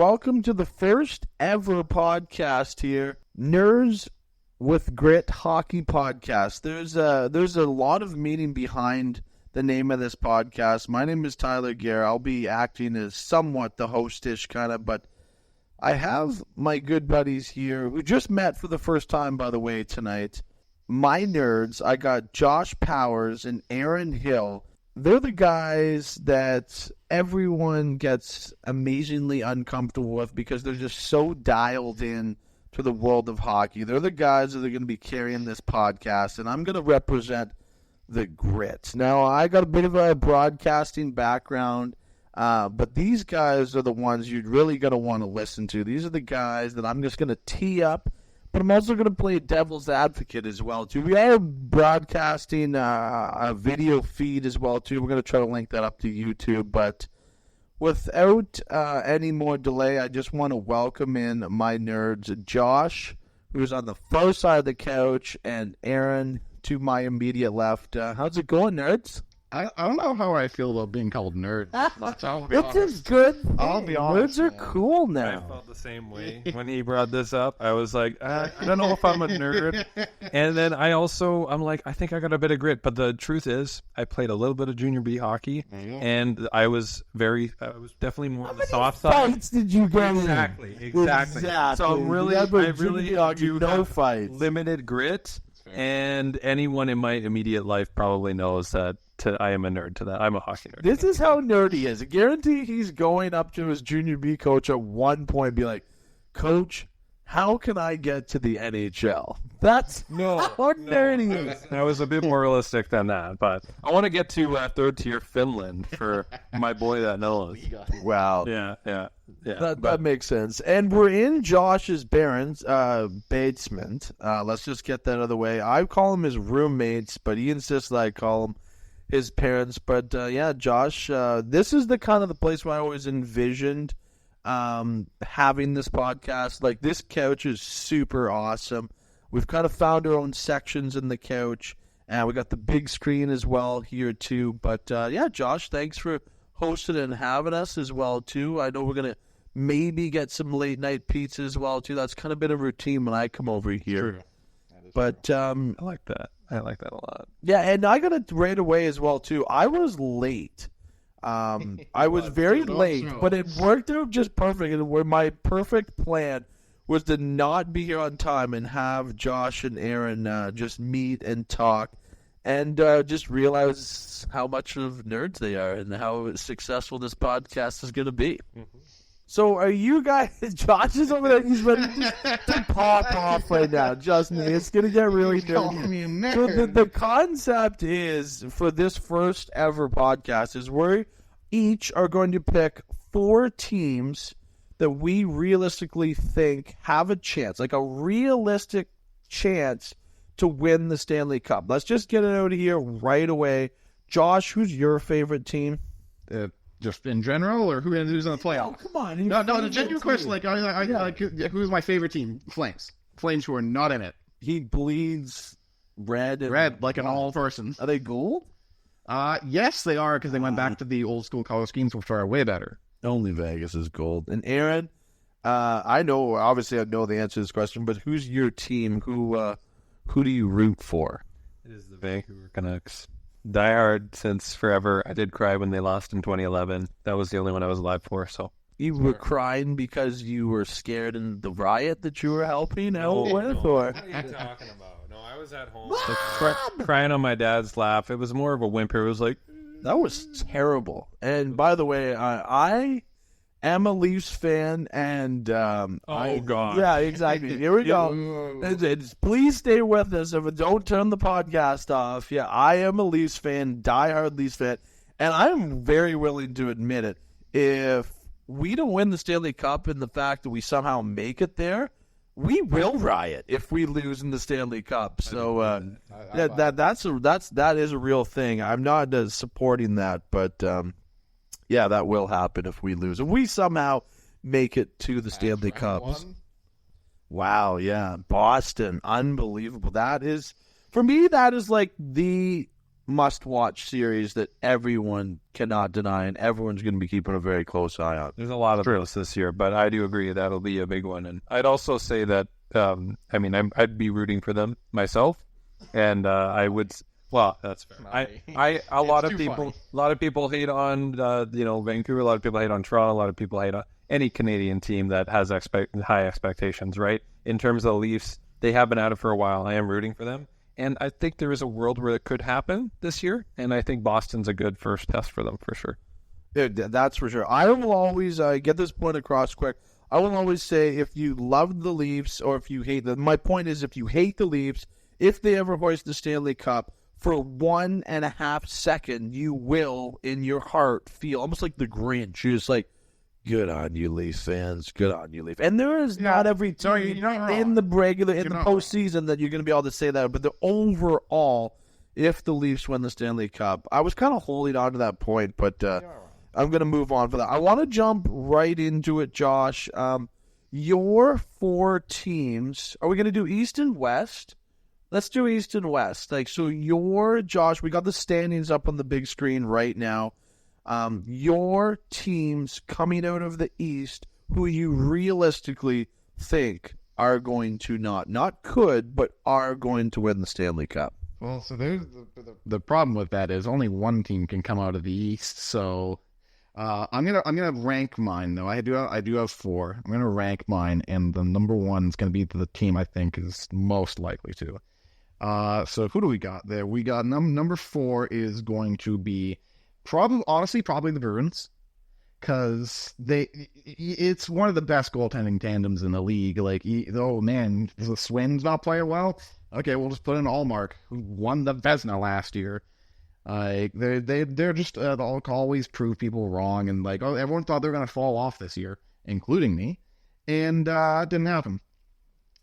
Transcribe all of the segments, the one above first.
welcome to the first ever podcast here, Nerds with Grit Hockey Podcast. There's a lot of meaning behind the name of this podcast. My name is Tyler Garrah. I'll be acting as somewhat the hostish kind of, but I have my good buddies here who just met for the first time, by the way, tonight. My nerds, I got Josh Powers and Aaron Hill. They're the guys that everyone gets amazingly uncomfortable with because they're just so dialed in to the world of hockey. They're the guys that are going to be carrying this podcast, and I'm going to represent the grit. Now, I got a bit of a broadcasting background, but these guys are the ones you're really going to want to listen to. These are the guys that I'm just going to tee up, but I'm also going to play devil's advocate as well, too. We are broadcasting a video feed as well, too. We're going to try to link that up to YouTube. But without any more delay, I just want to welcome in my nerds, Josh, who's on the far side of the couch, and Aaron to my immediate left. How's it going, nerds? I don't know how I feel about being called nerd. It's a good thing. I'll be honest. Nerds are cool now. I felt the same way when he brought this up. I was like, I don't know if I'm a nerd. And then I'm like, I think I got a bit of grit. But the truth is, I played a little bit of junior B hockey, and I was definitely more on the soft side. How many fights did you get in? Exactly. So I really do no fights. limited grit, and anyone in my immediate life probably knows that. I am a nerd to that. I'm a hockey nerd. This is how nerdy he is. I guarantee he's going up to his junior B coach at one point and be like, Coach, how can I get to the NHL? That's how nerdy he is. I was a bit more realistic than that, but I want to get to third tier Finland for my boy that knows. Wow. Yeah. That makes sense. And we're in Josh's basement. Let's just get that out of the way. I call him his roommates, but he insists that I call him his parents. But Josh, this is the kind of the place where I always envisioned having this podcast. Like, this couch is super awesome. We've kind of found our own sections in the couch, and we got the big screen as well here too. But Josh, thanks for hosting and having us as well too. I know we're gonna maybe get some late night pizza as well too. That's kind of been a routine when I come over here. True. But I like that. I like that a lot. Yeah, and I got it right away as well too. I was late. I was very late, but it worked out just perfect. And where my perfect plan was to not be here on time and have Josh and Aaron just meet and talk, and just realize how much of nerds they are and how successful this podcast is going to be. Mm-hmm. So are you guys, Josh is over there, he's ready to pop off right now. Justin, it's going to get really nerdy. So the concept is, for this first ever podcast, is we each are going to pick 4 teams that we realistically think have a chance, like a realistic chance to win the Stanley Cup. Let's just get it out of here right away. Josh, who's your favorite team? Just in general, or who's in the playoffs? Oh, come on. No, the genuine question. Like, who's my favorite team? Flames, who are not in it. He bleeds red, like an all person. Are they gold? Yes, they are, because they went back to the old school color schemes, which are way better. Only Vegas is gold. And Aaron, I know the answer to this question, but who's your team? Who do you root for? It is the Vancouver Canucks. Die hard since forever. I did cry when they lost in 2011. That was the only one I was alive for. So you were crying because you were scared in the riot that you were helping out with, or what are you talking about? No, I was at home crying on my dad's lap. It was more of a whimper. It was like, that was terrible. And by the way, I am a Leafs fan, and God, yeah, exactly. Here we go. Please stay with us. If don't turn the podcast off. Yeah, I am a Leafs fan, diehard Leafs fan, and I'm very willing to admit it. If we don't win the Stanley Cup, and the fact that we somehow make it there, we will riot if we lose in the Stanley Cup. So that is a real thing. I'm not supporting that, but. Yeah, that will happen if we lose. If we somehow make it to the Stanley Cups. Wow, yeah. Boston, unbelievable. That is, for me, that is like the must-watch series that everyone cannot deny, and everyone's going to be keeping a very close eye on. There's a lot of those this year, but I do agree that'll be a big one. And I'd also say that, I'd be rooting for them myself, and I would. Well, that's fair. A lot of people hate on Vancouver. A lot of people hate on Toronto. A lot of people hate on any Canadian team that has high expectations. Right? In terms of the Leafs, they have been at it for a while. I am rooting for them. And I think there is a world where it could happen this year, and I think Boston's a good first test for them for sure. Yeah, that's for sure. I will always get this point across quick. I will always say if you love the Leafs or if you hate them, my point is if you hate the Leafs, if they ever hoist the Stanley Cup, for 1.5 seconds, you will, in your heart, feel almost like the Grinch. You're just like, good on you, Leafs fans. Good on you, Leafs. And there is not every team in the postseason that you're going to be able to say that. But the overall, if the Leafs win the Stanley Cup, I was kind of holding on to that point, but I'm going to move on for that. I want to jump right into it, Josh. Your 4 teams, are we going to do East and West? Let's do East and West. Josh, we got the standings up on the big screen right now. Your teams coming out of the East, who you realistically think are going to not could, but are going to win the Stanley Cup. Well, so there's the problem with that is only one team can come out of the East. So I'm gonna rank mine though. I do have 4. I'm gonna rank mine, and the number 1 is gonna be the team I think is most likely to. So who do we got there? We got number 4 is going to be probably the Bruins, because it's one of the best goaltending tandems in the league. Like, oh man, the Swin's not playing well. Okay, we'll just put in Allmark, who won the Vezina last year. They're just they'll always prove people wrong, and like, oh, everyone thought they were gonna fall off this year, including me, and it didn't happen.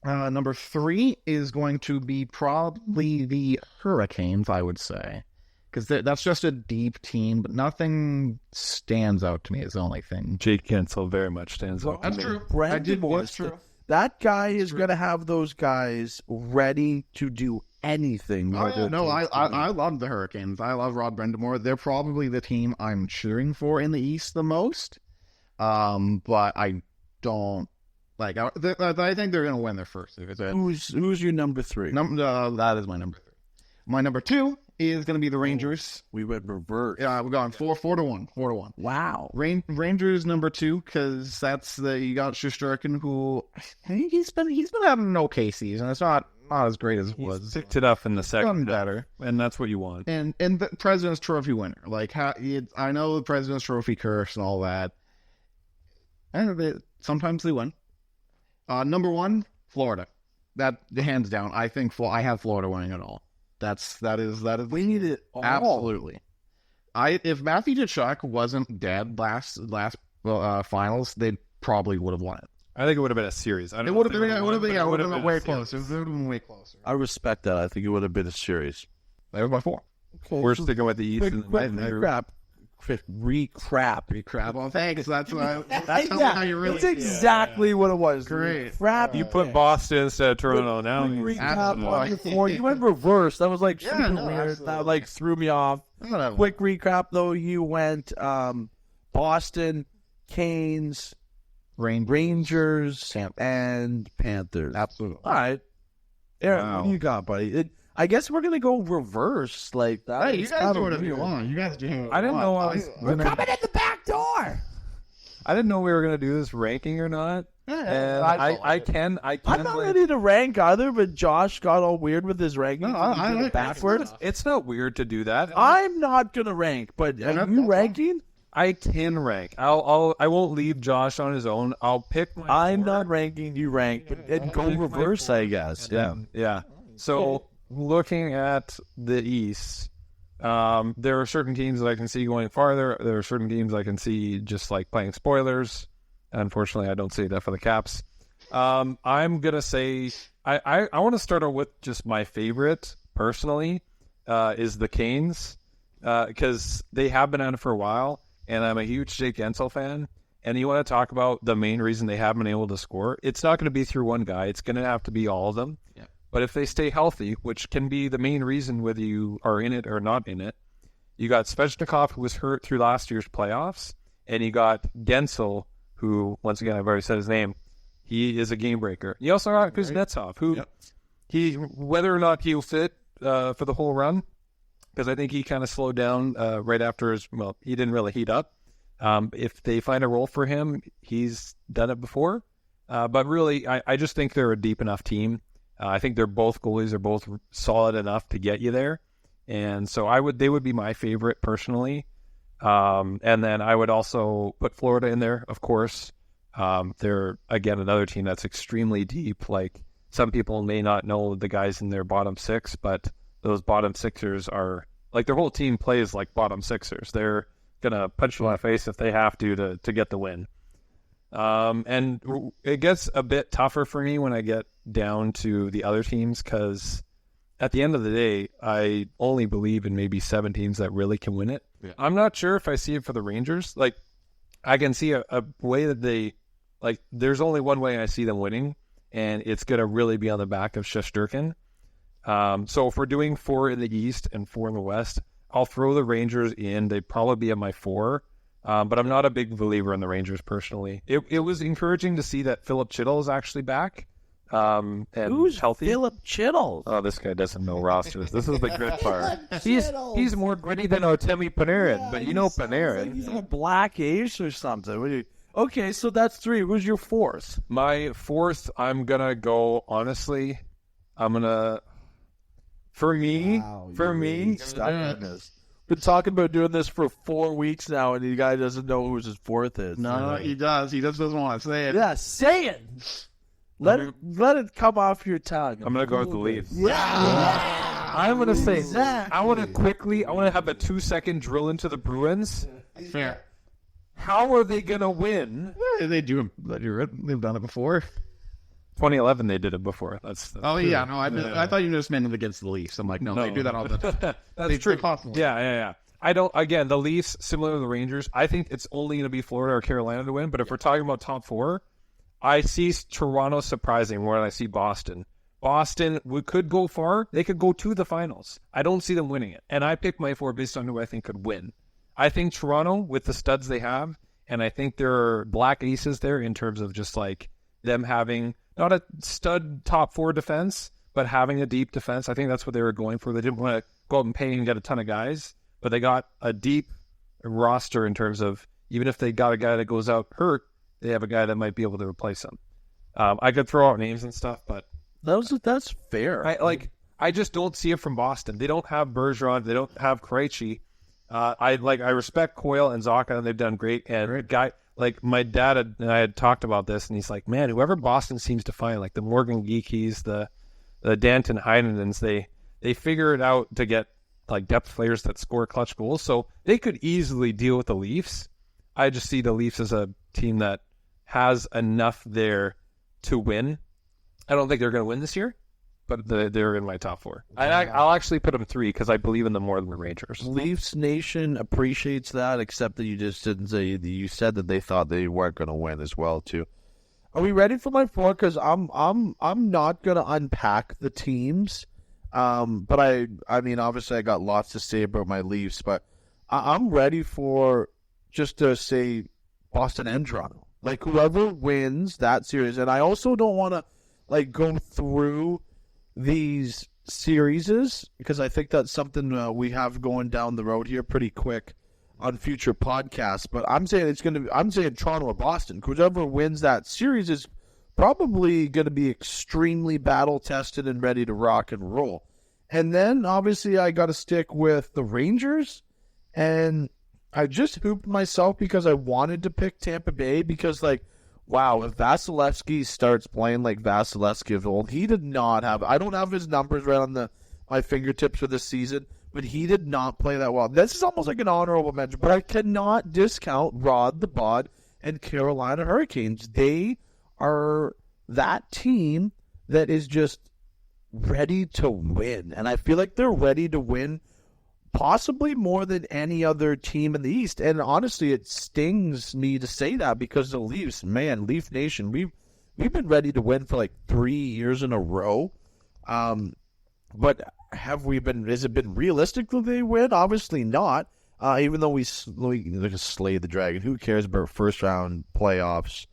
Number 3 is going to be probably the Hurricanes, I would say. Because that's just a deep team, but nothing stands out to me is the only thing. Jake Gensel very much stands out. That's true. That's true. That guy is going to have those guys ready to do anything. Oh, yeah. No, I love the Hurricanes. I love Rod Brind'Amour. They're probably the team I'm cheering for in the East the most. But I don't like. I think they're going to win their first. Who's your number 3? That is my number 3. My number 2 is going to be the Rangers. We went reverse. Yeah, we're going 4-1. 4-1. Wow. Rangers number 2, because you got Shesterkin, who he's been having an okay season. It's not as great as it was. Picked it up in the second. Done better, and that's what you want. And the President's Trophy winner. Like, I know the President's Trophy curse and all that. And sometimes they win. Number 1, Florida. That hands down. I think I have Florida winning it all. That is. We need it all. Absolutely. If Matthew Tkachuk wasn't dead last finals, they probably would have won it. I think it would have been a series. It would have been way closer. It would have been way closer. I respect that. I think it would have been a series. That was my 4. Okay, we're sticking with the East. Recrap. Well, thanks. That's how you really. That's exactly what it was. Great. Crap. You put Boston instead of Toronto. Now you went reverse. That was like super weird. That like threw me off. Quick recap though. You went Boston, Canes, Rangers, and Panthers. Absolutely. All right. Aaron, what do you got, buddy? I guess we're gonna go reverse like that. Hey, you guys do whatever you want. You guys do. I didn't know we're coming in the back door. I didn't know we were gonna do this ranking or not. And I can. I'm not ready to rank either, but Josh got all weird with his ranking. No, I like backwards. It's not weird to do that. I'm not gonna rank, but are you ranking? I can rank. I won't leave Josh on his own. I'll pick my. I'm not ranking. You rank, but go reverse, I guess. Yeah. So. Looking at the East, there are certain teams that I can see going farther. There are certain teams I can see just like playing spoilers. Unfortunately, I don't see that for the Caps. I'm going to say I want to start out with just my favorite, personally, is the Canes, because they have been at it for a while, and I'm a huge Jake Gensel fan. And you want to talk about the main reason they haven't been able to score? It's not going to be through one guy. It's going to have to be all of them. Yeah. But if they stay healthy, which can be the main reason whether you are in it or not in it, you got Svechnikov, who was hurt through last year's playoffs, and you got Gensel, who, once again, I've already said his name, he is a game breaker. You also got Kuznetsov, who he whether or not he'll fit for the whole run, because I think he kind of slowed down right after he didn't really heat up. If they find a role for him, he's done it before. But really, I just think they're a deep enough team. I think they're both goalies are both solid enough to get you there. And so they would be my favorite personally. And then I would also put Florida in there, of course. They're, again, another team that's extremely deep. Like, some people may not know the guys in their bottom six, but those bottom sixers are, like, their whole team plays like bottom sixers. They're going to punch you in the face if they have to get the win. And it gets a bit tougher for me when I get down to the other teams, because at the end of the day, I only believe in maybe 7 teams that really can win it. Yeah. I'm not sure if I see it for the Rangers. Like, I can see a way that they, like, there's only one way I see them winning, and it's going to really be on the back of Shesterkin. So if we're doing 4 in the East and 4 in the West, I'll throw the Rangers in. They'd probably be at my 4. But I'm not a big believer in the Rangers personally. It was encouraging to see that Philip Chittell is actually back. And who's healthy. Philip Chittell? Oh, this guy doesn't know rosters. This is the grit part. He's more gritty than Artemi Panarin, but you know Panarin. He's a black ace or something. Okay, so that's 3. Who's your 4th? My 4th, I'm gonna go. Honestly, for me. Been talking about doing this for 4 weeks now, and the guy doesn't know who his 4th is. No, he does. He just doesn't want to say it. Yeah, say it. Let it come off your tongue. I'm gonna go with the Leafs. Yeah. I'm gonna say that. I want to have a 2-second drill into the Bruins. Fair. How are they gonna win? They do. They've done it before. 2011, they did it before. That's oh true. Yeah, no, I thought you just meant it against the Leafs. I'm like, no, they do that all the time. That's true. Yeah. I don't. Again, the Leafs, similar to the Rangers, I think it's only going to be Florida or Carolina to win. But if we're talking about top 4, I see Toronto surprising more than I see Boston. Boston could go far. They could go to the finals. I don't see them winning it. And I picked my 4 based on who I think could win. I think Toronto, with the studs they have, and I think there are black aces there in terms of just like them having not a stud top 4 defense, but having a deep defense. I think that's what they were going for. They didn't want to go out and pay and get a ton of guys, but they got a deep roster in terms of, even if they got a guy that goes out hurt, they have a guy that might be able to replace him. I could throw out names and stuff, but that's fair. I just don't see it from Boston. They don't have Bergeron. They don't have Krejci. I respect Coyle and Zacha, and they've done great. And guy like my dad and I had talked about this, and he's like, man, whoever Boston seems to find, like the Morgan Geekies, the Danton Heinenens, they figure it out to get like depth players that score clutch goals. So they could easily deal with the Leafs. I just see the Leafs as a team that has enough there to win. I don't think they're going to win this year, but they're in my top 4. I'll actually put them 3 because I believe in them more than the Rangers. Leafs Nation appreciates that, except that you just didn't say. You said that they thought they weren't going to win as well too. Are we ready for my 4? Because I'm not going to unpack the teams, but I mean obviously I got lots to say about my Leafs, but I'm ready for just to say Boston and Toronto. Like, whoever wins that series, and I also don't want to like go through these series because I think that's something we have going down the road here pretty quick on future podcasts. But I'm saying I'm saying Toronto or Boston. Whoever wins that series is probably going to be extremely battle tested and ready to rock and roll. And then obviously I got to stick with the Rangers, and I just hooped myself because I wanted to pick Tampa Bay because, like, wow, if Vasilevsky starts playing like Vasilevsky of old, he did not have – I don't have his numbers right on my fingertips for this season, but he did not play that well. This is almost like an honorable mention, but I cannot discount Rod the Bod and Carolina Hurricanes. They are that team that is just ready to win, and I feel like they're ready to win possibly more than any other team in the East. And honestly, it stings me to say that because the Leafs, man, Leaf Nation, we've been ready to win for like 3 years in a row. But has it been realistic that they win? Obviously not. Even though we slayed the Dragon, who cares about first round playoffs,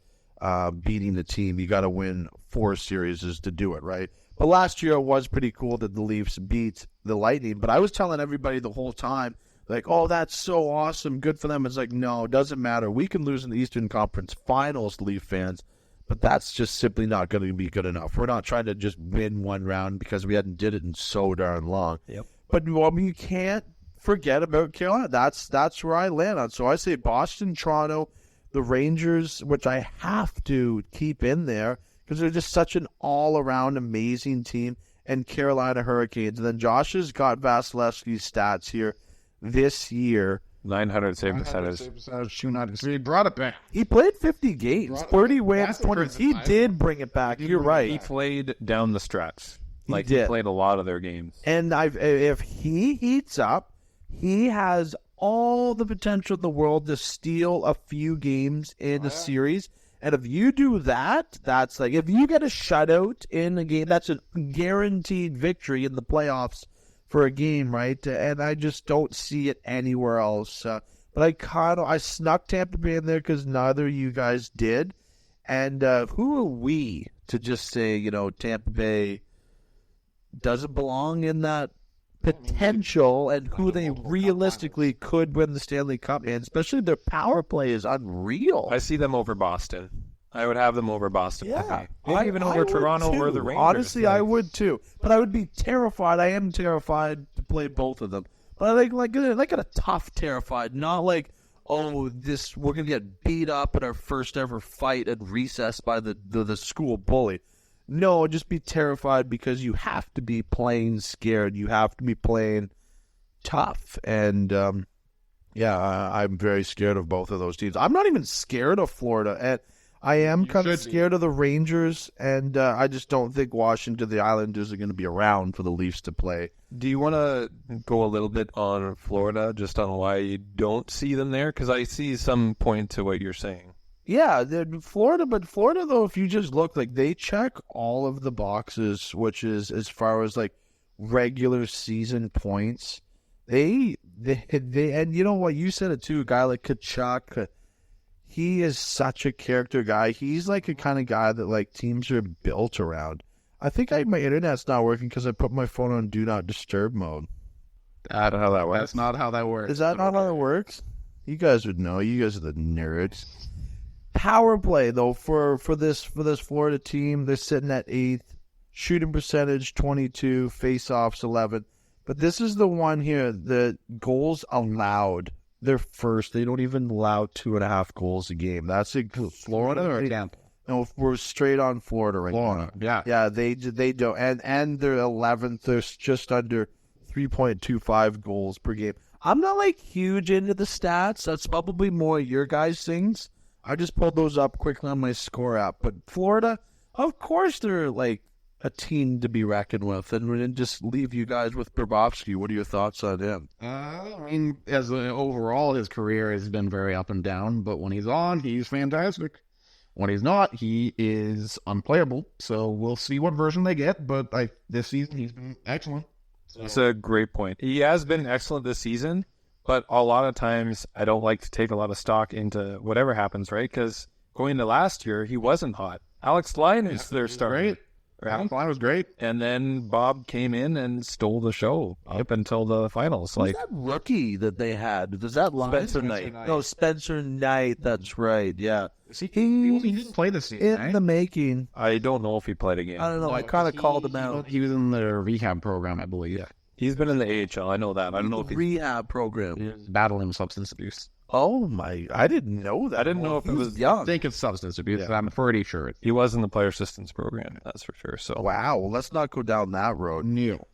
beating the team? You got to win 4 series to do it, right? But last year it was pretty cool that the Leafs beat the Lightning. But I was telling everybody the whole time, like, oh, that's so awesome, good for them. It's like, no, it doesn't matter. We can lose in the Eastern Conference Finals, Leaf fans, but that's just simply not going to be good enough. We're not trying to just win one round because we hadn't did it in so darn long. Yep. But you can't forget about Carolina. That's where I land on. So I say Boston, Toronto, the Rangers, which I have to keep in there because they're just such an all-around amazing team, and Carolina Hurricanes. And then Josh has got Vasilevsky's stats here this year. 900 save percentage. 290. So he brought it back. He played 50 games, 30 wins, 20. He did bring it back. You're right. He played down the stretch. He did. Played a lot of their games. And if he heats up, he has all the potential in the world to steal a few games in a series. And if you do that, that's like, if you get a shutout in a game, that's a guaranteed victory in the playoffs for a game, right? And I just don't see it anywhere else. But I snuck Tampa Bay in there because neither of you guys did. And who are we to just say, Tampa Bay doesn't belong in that potential, and who they realistically could win the Stanley Cup, and especially their power play is unreal. I see them over Boston. I would have them over Boston. Yeah, maybe even over Toronto or the Rangers. Honestly, I would too. But I would be terrified. I am terrified to play both of them. But I like a tough terrified, not like, oh, we're gonna get beat up in our first ever fight at recess by the school bully. No, just be terrified because you have to be playing scared. You have to be playing tough. And, I'm very scared of both of those teams. I'm not even scared of Florida. And I am kind of scared of the Rangers. And I just don't think Washington, the Islanders, are going to be around for the Leafs to play. Do you want to go a little bit on Florida, just on why you don't see them there? Because I see some point to what you're saying. Yeah, Florida, though, if you just look, like, they check all of the boxes, which is as far as like regular season points. They and you know what, you said it too, a guy like Kachuk, he is such a character guy. He's like a kind of guy that like teams are built around. I think my internet's not working because I put my phone on Do Not Disturb mode. I don't know how that works. That's not how that works. Is that not how it works? You guys would know. You guys are the nerds. Power play though for this Florida team, they're sitting at 8th, shooting percentage 22, face-offs 11. But this is the one here, the goals allowed. They're first. They don't even allow 2.5 goals a game. That's Florida or Tampa? No, we're straight on Florida right now. Yeah, they don't, and they're 11th. They're just under 3.25 goals per game. I'm not like huge into the stats. That's probably more your guys' things. I just pulled those up quickly on my score app. But Florida, of course, they're like a team to be reckoned with. And we're going to just leave you guys with Bobrovsky. What are your thoughts on him? Overall, his career has been very up and down. But when he's on, he's fantastic. When he's not, he is unplayable. So we'll see what version they get. But this season, he's been excellent. That's a great point. He has been excellent this season. But a lot of times, I don't like to take a lot of stock into whatever happens, right? Because going into last year, he wasn't hot. Alex Lyon is their starter. Alex Lyon was great. And then Bob came in and stole the show up until the finals. Who's that rookie that they had? Does that line? Spencer Knight. No, Spencer Knight. That's right. Yeah. He didn't play this season. In the making. I don't know if he played a game. I don't know. I kind of called him out. He was in the rehab program, I believe. Yeah. He's been in the AHL. I know that. I don't know if he's rehab program. He's battling substance abuse. Oh my! I didn't know that. I didn't know if he it was young. I think it's substance abuse. Yeah. I'm pretty sure he was in the player assistance program. That's for sure. So wow. Well, let's not go down that road. No.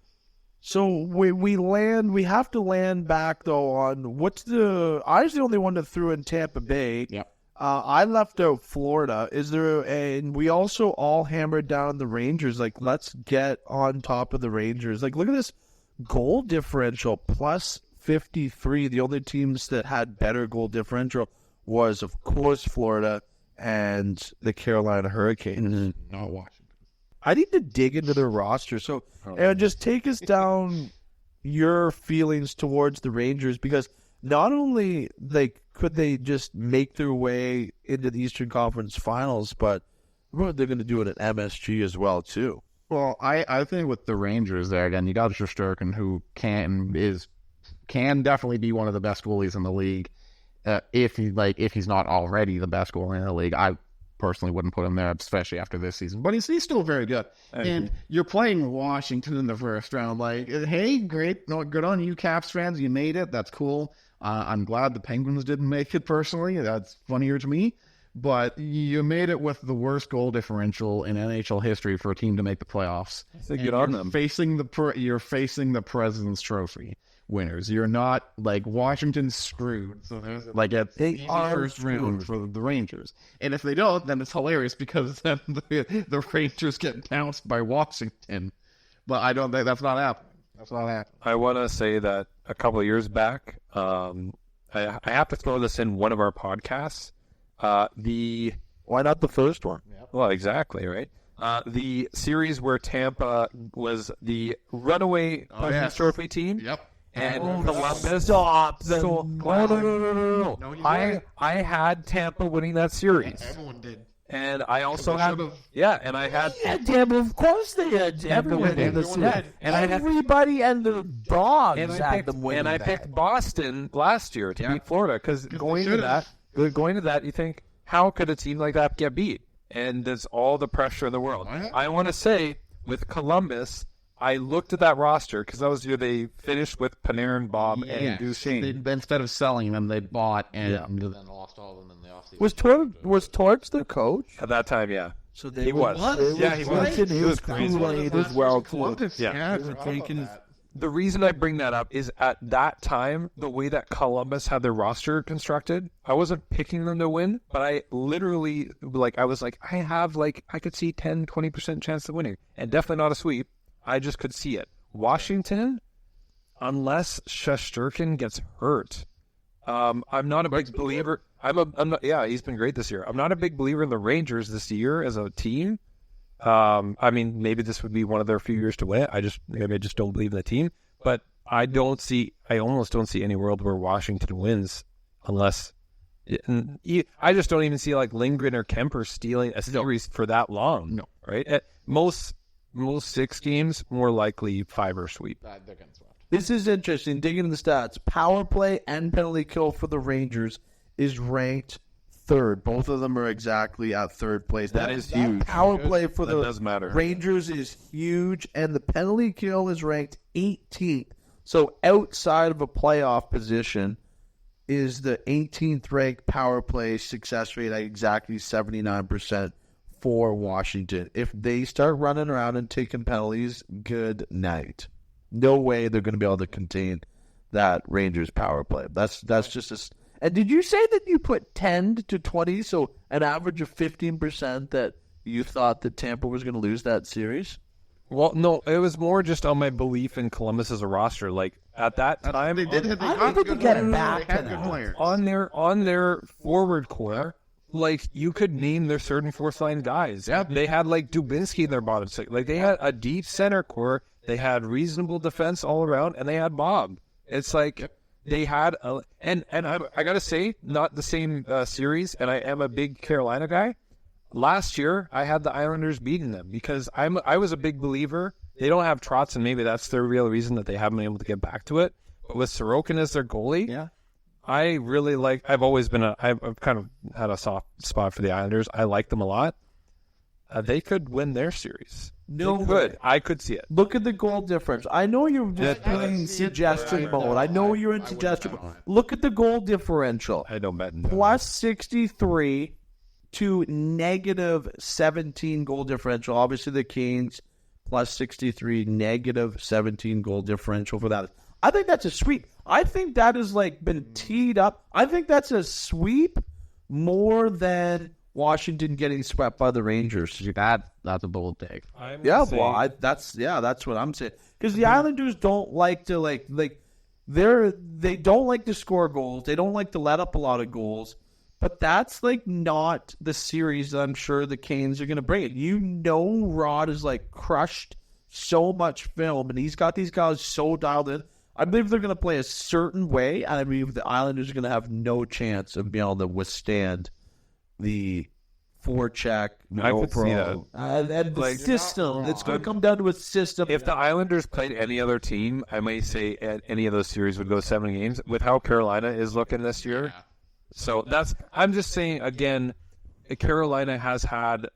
So we land. We have to land back though on I was the only one that threw in Tampa Bay. Yeah. I left out Florida. And we also all hammered down the Rangers. Like, let's get on top of the Rangers. Like, look at this goal differential, plus 53. The only teams that had better goal differential was, of course, Florida and the Carolina Hurricanes. Not Washington. I need to dig into their roster. So, Aaron, just take us down your feelings towards the Rangers, because not only could they just make their way into the Eastern Conference Finals, but they're going to do it at MSG as well too. Well, I think with the Rangers there again, you got Shesterkin, who can definitely be one of the best goalies in the league. If he's not already the best goalie in the league, I personally wouldn't put him there, especially after this season. But he's still very good. And you're playing Washington in the first round. Like, hey, great, good on you, Caps fans. You made it. That's cool. I'm glad the Penguins didn't make it personally. That's funnier to me. But you made it with the worst goal differential in NHL history for a team to make the playoffs. Good on them. You're facing the President's Trophy winners. You're not like Washington's screwed. So there's it's the first round for the Rangers. And if they don't, then it's hilarious because then the Rangers get bounced by Washington. But I don't think that's not happening. That's not happening. I want to say that a couple of years back, I have to throw this in one of our podcasts. Why not the first one? Yep. Well, exactly, right? The series where Tampa was the runaway President's Trophy team. Yep. And Columbus. Stop. No. I had Tampa winning that series. Everyone did. And I also had, and I had Tampa. Of course they had everyone in the series. And everybody and the dogs had them winning. And I picked Boston last year to beat Florida, because going to that, you think, how could a team like that get beat? And there's all the pressure in the world. I want to say, with Columbus, I looked at that roster, because that was the year they finished with Panarin, Bob, and Duchesne. Instead of selling them, they bought and then lost all of them in the offseason. Was Torch their coach At that time, yeah. So he was. He was crazy. Kool-Aid as well. Yeah. The reason I bring that up is at that time, the way that Columbus had their roster constructed, I wasn't picking them to win, but I literally, I could see 10, 20% chance of winning. And definitely not a sweep. I just could see it. Washington, unless Shesterkin gets hurt, I'm not a big believer. He's been great this year. I'm not a big believer in the Rangers this year as a team. Maybe this would be one of their few years to win it. I just don't believe in the team. But I almost don't see any world where Washington wins unless. I just don't even see Lindgren or Kemper stealing a series for that long. No, right? At most 6 games, more likely 5 or sweep. This is interesting. Digging into the stats, power play and penalty kill for the Rangers is ranked third. Both of them are exactly at third place. That is huge. Power play for the does matter. Rangers is huge, and the penalty kill is ranked 18th. So outside of a playoff position is the 18th ranked power play success rate at exactly 79% for Washington. If they start running around and taking penalties, good night. No way they're going to be able to contain that Rangers power play. That's just a. And did you say that you put 10 to 20, so an average of 15% that you thought that Tampa was going to lose that series? Well, no, it was more just on my belief in Columbus as a roster. Like at that time, I think to get it back to that. On their forward core, like you could name their third and fourth line guys. Yeah, they had Dubinsky in their bottom six. Like they had a deep center core. They had reasonable defense all around, and they had Bob. It's they had and I gotta say, not the same series. And I am a big Carolina guy. Last year, I had the Islanders beating them because I was a big believer. They don't have Trotz, and maybe that's their real reason that they haven't been able to get back to it. But with Sorokin as their goalie, I really like. I've kind of had a soft spot for the Islanders. I like them a lot. They could win their series. I could see it. Look at the goal difference. I know you're just playing suggestion mode. I know you're in suggestion mode. Look at the goal differential. I don't bet. Plus 63 to negative 17 goal differential. Obviously, the Canes plus 63, negative 17 goal differential for that. I think that's a sweep. I think that has been teed up. I think that's a sweep more than Washington getting swept by the Rangers. That's a bold take. That's what I'm saying. Because the Islanders don't like to they don't like to score goals. They don't like to let up a lot of goals. But that's like not the series that I'm sure the Canes are going to bring it. Rod is like crushed so much film, and he's got these guys so dialed in. I believe they're going to play a certain way, and I believe the Islanders are going to have no chance of being able to withstand the forecheck. I could see that. And the system. It's going to come down to a system. If the Islanders played any other team, I might say any of those series would go 7 games. With how Carolina is looking this year. Yeah. So I'm just saying, again, Carolina has had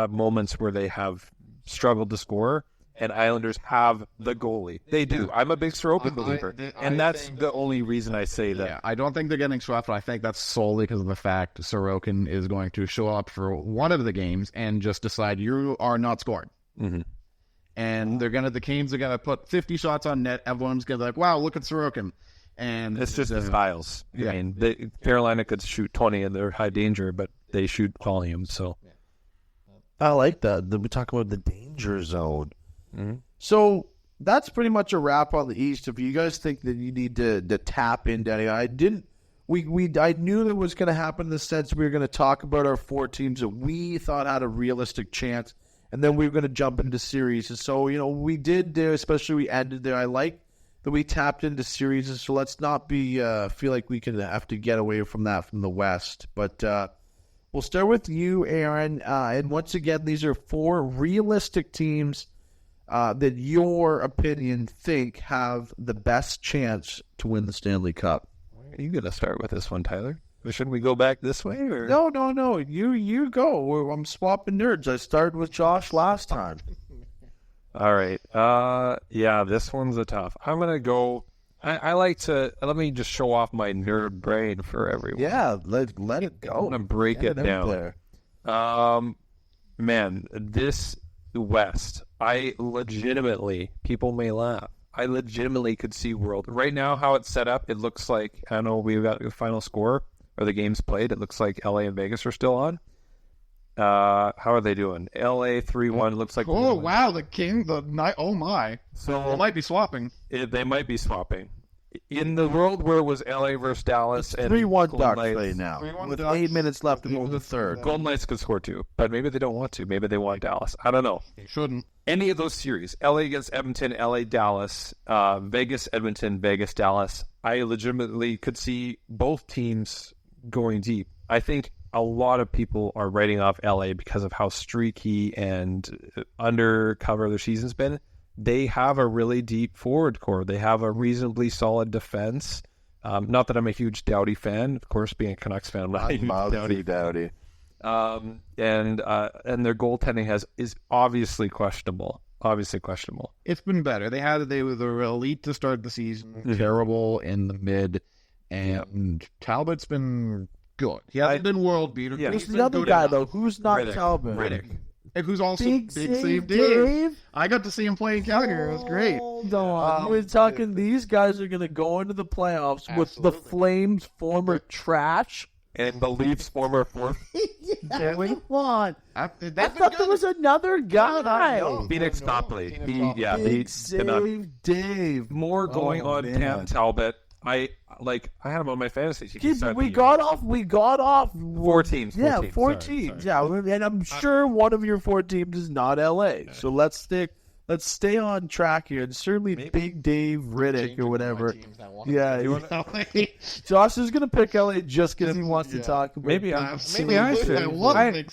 moments where they have struggled to score, and Islanders have the goalie. They do. I'm a big Sorokin believer, and that's the only reason I say that. Yeah, I don't think they're getting swept, but I think that's solely because of the fact Sorokin is going to show up for one of the games and just decide you are not scoring. Mm-hmm. And the Canes are gonna put 50 shots on net. Everyone's gonna be like, "Wow, look at Sorokin." And It's just the styles. Yeah. I mean, Carolina could shoot 20 and they're high danger, but they shoot volume. So I like that. We talk about the danger zone. mm-hmm. So that's pretty much a wrap on the East. If you guys think that you need to tap into any, I knew that was going to happen in the sense we were going to talk about our 4 teams that we thought had a realistic chance, and then we were going to jump into series. And so, we did there, especially we ended there. I like that we tapped into series, so let's not be feel like we can have to get away from that from the West. But we'll start with you, Aaron. And once again, these are 4 realistic teams that your opinion think have the best chance to win the Stanley Cup. Are you going to start with this one, Tyler? Or shouldn't we go back this way? Or? No. You go. I'm swapping nerds. I started with Josh last time. All right. Yeah, this one's a tough. I'm going to go. I like to, let me just show off my nerd brain for everyone. Yeah, let it go. I'm going to break it down. Man, this West, people may laugh, I legitimately could see world. Right now, how it's set up, it looks like, I know we've got the final score, or the games played, it looks like LA and Vegas are still on. How are they doing? LA 3-1, looks like... Oh, wow, the King, oh my. So they might be swapping. They might be swapping. In the world where it was LA versus Dallas and 3-1 Ducks Knights, right now. 3-1 With Ducks. 8 minutes left to go in the third. Golden Knights could score 2, but maybe they don't want to. Maybe they want Dallas. I don't know. They shouldn't. Any of those series, LA against Edmonton, LA, Dallas, Vegas, Edmonton, Vegas, Dallas, I legitimately could see both teams going deep. I think a lot of people are writing off LA because of how streaky and undercover their season's been. They have a really deep forward core. They have a reasonably solid defense. Not that I'm a huge Doughty fan. Of course, being a Canucks fan, I'm not a huge Doughty. And their goaltending is obviously questionable. It's been better. They were elite to start the season, terrible in the mid, and Talbot's been good. He hasn't been world beater. Yeah. Who's the other guy, though? Who's not Talbot? Riddick. And who's also Big Save Dave. I got to see him play in Calgary. It was great. Hold on. We're talking these guys are going to go into the playoffs with the Flames' former trash. And the Leafs' former fourth. Come on. I thought there was another guy. Phoenix Copley. Big Save Dave. More going on Cam Talbot. I had him on my fantasy team. We got off 4 teams. Yeah, 4 teams. Yeah, and I'm sure one of your 4 teams is not LA. So let's stay on track here. And certainly Big Dave Riddick or whatever. Yeah, Josh is gonna pick LA just because he wants to talk about. Maybe I should.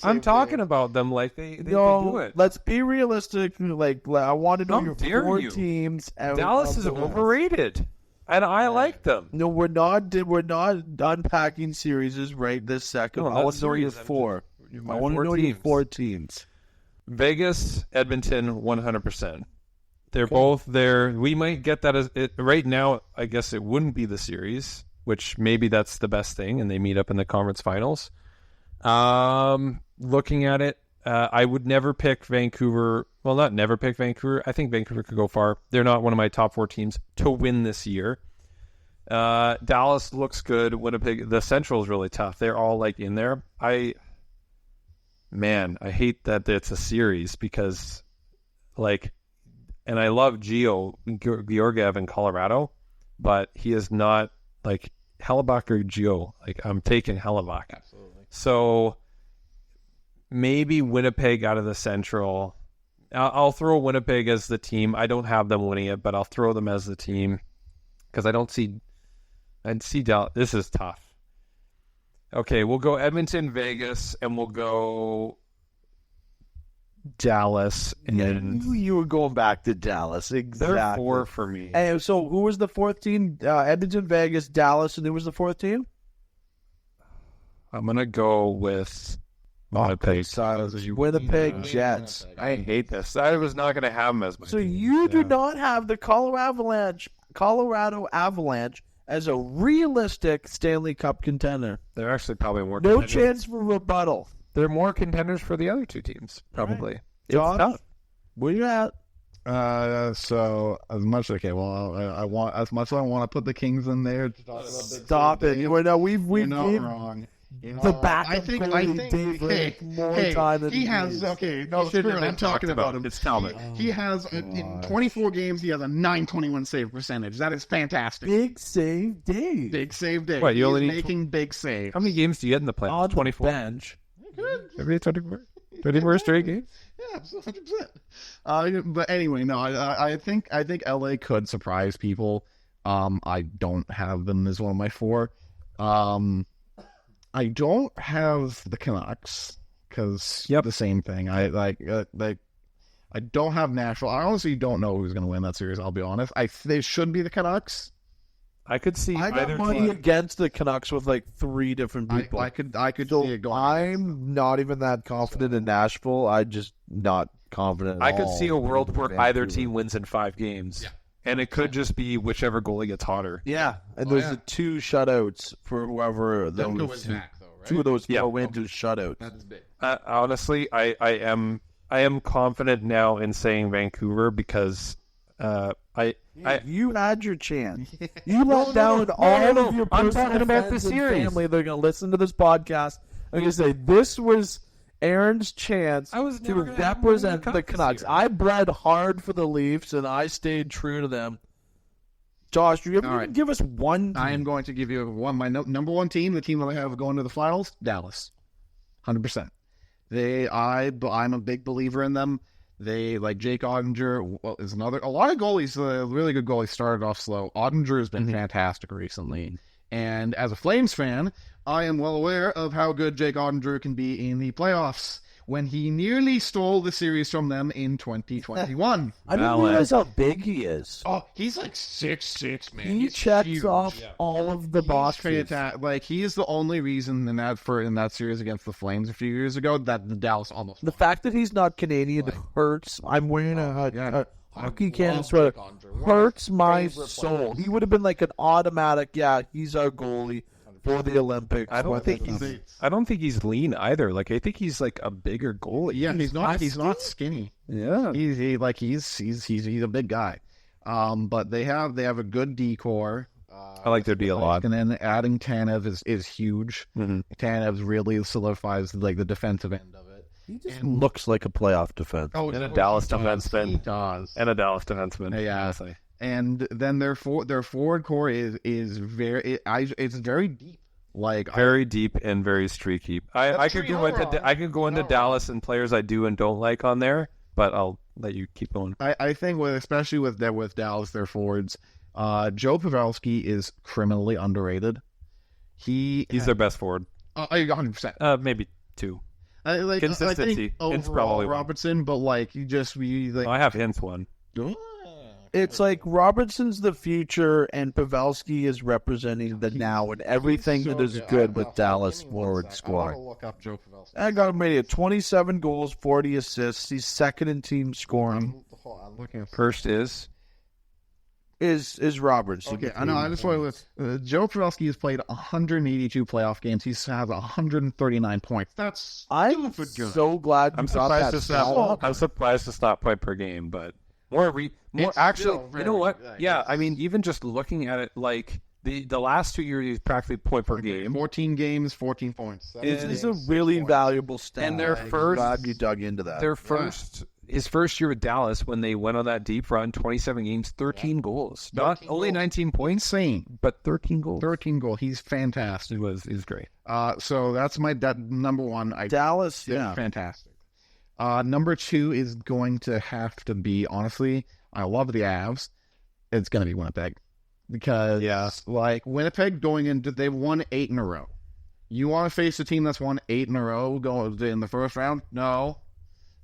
I'm talking about them like they can do it. Let's be realistic. Like I want to know your 4 teams. Dallas is overrated. And I like them. No, we're not unpacking series right this second. I want to know your 4. I want to know your 4 teams. Vegas, Edmonton, 100%. They're both there. We might get that as it right now. I guess it wouldn't be the series, which maybe that's the best thing, and they meet up in the conference finals. Looking at it, I would never pick Vancouver. Well, not never pick Vancouver. I think Vancouver could go far. They're not one of my top 4 teams to win this year. Dallas looks good. Winnipeg, the Central is really tough. They're all in there. I hate that it's a series because, and I love Georgiev in Colorado, but he is not Hellebuyck or Gio. Like, I'm taking Hellebuyck. Absolutely. So maybe Winnipeg out of the Central. I'll throw Winnipeg as the team. I don't have them winning it, but I'll throw them as the team because I'd see Dallas. This is tough. Okay, we'll go Edmonton, Vegas, and we'll go Dallas. And You were going back to Dallas. Exactly. they're 4 for me. And so who was the fourth team? Edmonton, Vegas, Dallas, and who was the fourth team? I'm going to go with Winnipeg. Winnipeg Jets. I hate this. I was not going to have them as my So team. you do not have the Colorado Avalanche as a realistic Stanley Cup contender. They're actually probably more No contenders. chance for rebuttal. They're more contenders for the other two teams, probably. Right. It's Josh, tough. where you at? So as much I want to put the Kings in there. To talk about Stop it. We've You're not gave wrong. the back I think hey, time than he has. Okay, no, screw it. I'm talking about him. It's Talbot. He has in 24 games. He has a .921 save percentage. That is fantastic. Big save Dave. Big save day. What, you He's only need making big saves. How many games do you get in the playoffs? On 24. bench. Every 24 straight games? Yeah, 100%. But anyway, no, I think LA could surprise people. I don't have them as one of my 4. I don't have the Canucks because the same thing. I don't have Nashville. I honestly don't know who's going to win that series. I'll be honest. They should be the Canucks. I could see I got either money team. against the Canucks with like 3 different people. I could So see it going. I'm not even that confident in Nashville. I'm just not confident at I could all see a world where in either Vancouver. team wins in 5 games. Yeah. And it could just be whichever goalie gets hotter. Yeah, and there's the 2 shutouts for whoever those back, though, right? 2 of those Yeah. go into shutouts. That's big. Honestly, I am confident now in saying Vancouver because You had your chance. You let down all of your I'm personal talking about the friends and series. family. They're going to listen to this podcast. I'm going to say this was Aaron's chance I was to never gonna have represent them the win the Cup Canucks. this year. I bled hard for the Leafs, and I stayed true to them. Josh, you All right. give us one. I am going to give you my number 1 team, the team that I have going to the finals, Dallas, 100%. I'm a big believer in them. They like Jake Ottinger is another. A lot of goalies, really good goalies, started off slow. Ottinger has been fantastic recently, and as a Flames fan, I am well aware of how good Jake Ottinger can be in the playoffs. When he nearly stole the series from them in 2021. I didn't realize how big he is. Oh, he's like 6'6", man. He He's checks huge. off all of the boxes. Like he is the only reason in that series against the Flames a few years ago that the Dallas almost The fact that he's not Canadian hurts. I'm wearing a hockey can sweater. Hurts my soul. He would have been like an automatic. Yeah, he's our goalie for the Olympics. I don't think he's lean either. Like I think he's like a bigger goalie. Yeah, he's not skinny. Yeah. He's a big guy. But they have a good decor. I like their D a lot. And then adding Tanev is huge. Mm-hmm. Tanev really solidifies like the defensive end of it. He just looks like a playoff defense. Oh, And a Dallas defenseman. He does. And a Dallas defenseman. Yeah. honestly. And then their forward core is very deep. Like Very deep and very streaky. I could go into Dallas and players I do and don't like on there, but I'll let you keep going. I think especially with Dallas, their forwards, Joe Pavelski is criminally underrated. He's their best forward. 100%. Maybe 2. Consistency. I think It's overall probably one. Robertson, but like I have Hintz one. It's like Robertson's the future, and Pavelski is representing the now and everything that is good with Dallas forward squad. Look up Joe Pavelski. I got him at 27 goals, 40 assists. He's second in team scoring. I'm looking at First is Is Robertson? Okay, I know. I just want to. Joe Pavelski has played 182 playoff games. He has 139 points. That's I'm so glad you I'm got surprised that it's stat. not. I'm surprised it's not point per game, but more It's actually. still You know what? very Yeah, nice. I mean, even just looking at it, like the last 2 years, he's practically point per game. 14 games, 14 points. It's a really valuable stat. And their I'm first- glad you dug into that. Their first, his first year with Dallas, when they went on that deep run, 27 games, 13 goals. Not only 19 points, Insane. but 13 goals. 13 goal. He's fantastic. He's great. So that's my number one. Dallas, Fantastic. Number 2 is going to have to be, honestly, I love the Avs. It's going to be Winnipeg. Because, like, Winnipeg going into, they've won 8 in a row. You want to face a team that's won 8 in a row going in the first round? No,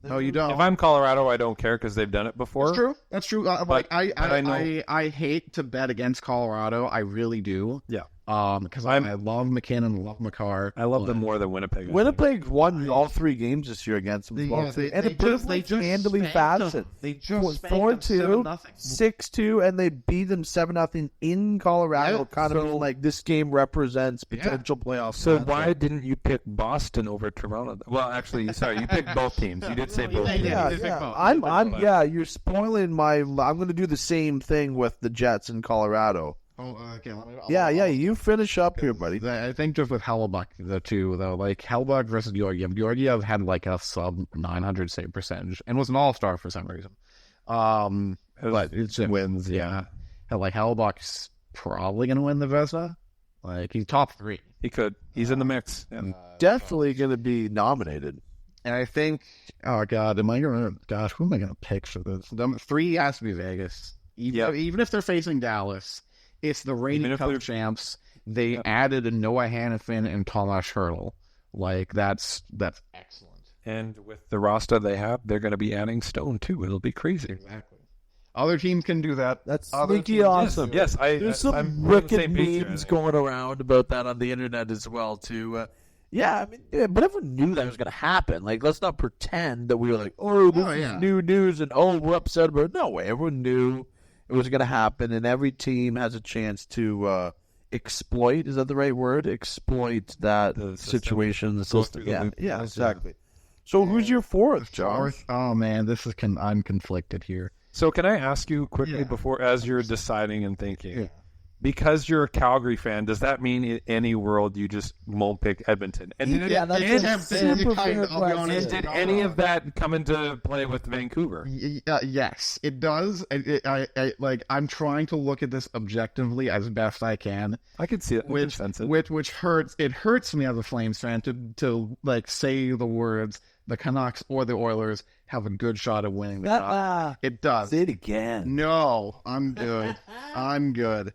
you don't. If I'm Colorado, I don't care because they've done it before. That's true. I hate to bet against Colorado. I really do. Yeah. Because I love McKinnon, love McCarr. I love them more than Winnipeg. Winnipeg won all 3 games this year against them. They just handily fashion. They just 4-2, 6-2, and they beat them 7-0 in Colorado. Yeah, kind of like this game represents potential playoffs. So why didn't you pick Boston over Toronto? Well, actually, sorry, you picked both teams. You did say both teams. Yeah. You're spoiling my. I'm going to do the same thing with the Jets in Colorado. Oh, okay. You finish up here, buddy. I think just with Hellebuyck, the two, though, like Hellebuyck versus Georgiev. Georgiev had like a sub 900 save percentage and was an all-star for some reason. But it's just wins, yeah. Like Hellebuyck's probably going to win the Vezina. Like he's top 3. He could. He's in the mix. Yeah. Definitely going to be nominated. And I think, oh God, who am I going to pick for this? 3 has to be Vegas. Even if they're facing Dallas. It's the reigning Cup champs. They added a Noah Hannafin and Tomas Hertl. Like, that's excellent. And with the roster they have, they're going to be adding Stone, too. It'll be crazy. Exactly. Other teams can do that. That's sneaky awesome. Yes, there's some wicked memes going around about that on the internet as well, too. But everyone knew that was going to happen. Like, let's not pretend that we were like, this is new news and, we're upset about it. No way. Everyone knew it was going to happen, and every team has a chance to exploit. Is that the right word? Exploit that situation, the system. Yeah, exactly. So who's your 4th, John? Oh man, this is I'm conflicted here. So can I ask you quickly before, as you're deciding and thinking, because you're a Calgary fan, does that mean in any world you just won't pick Edmonton? And did any of that come into play with Vancouver? Yes, it does. I'm trying to look at this objectively as best I can. I could see it. Which hurts. It hurts me as a Flames fan to like say the words the Canucks or the Oilers have a good shot of winning the cup. It does. Say it again. No, I'm good. I'm good.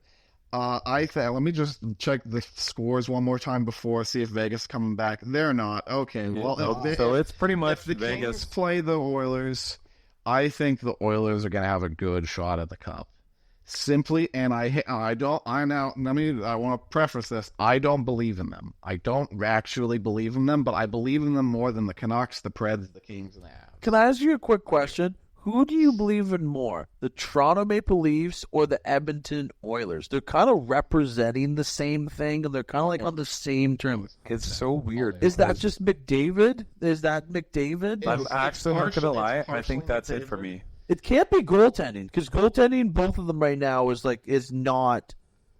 Let me just check the scores one more time before, see if Vegas coming back. They're not. Okay, so it's pretty much if the Vegas. Kings play the Oilers, I think the Oilers are going to have a good shot at the cup. Simply, and I want to preface this. I don't believe in them. I don't actually believe in them, but I believe in them more than the Canucks, the Preds, the Kings, and the Avs. Can I ask you a quick question? Who do you believe in more, the Toronto Maple Leafs or the Edmonton Oilers? They're kind of representing the same thing, and they're kind of like on the same terms. It's so weird. Is that just McDavid? Is that McDavid? I'm actually not going to lie. I think that's it for me. It can't be goaltending, because goaltending, both of them right now, is not.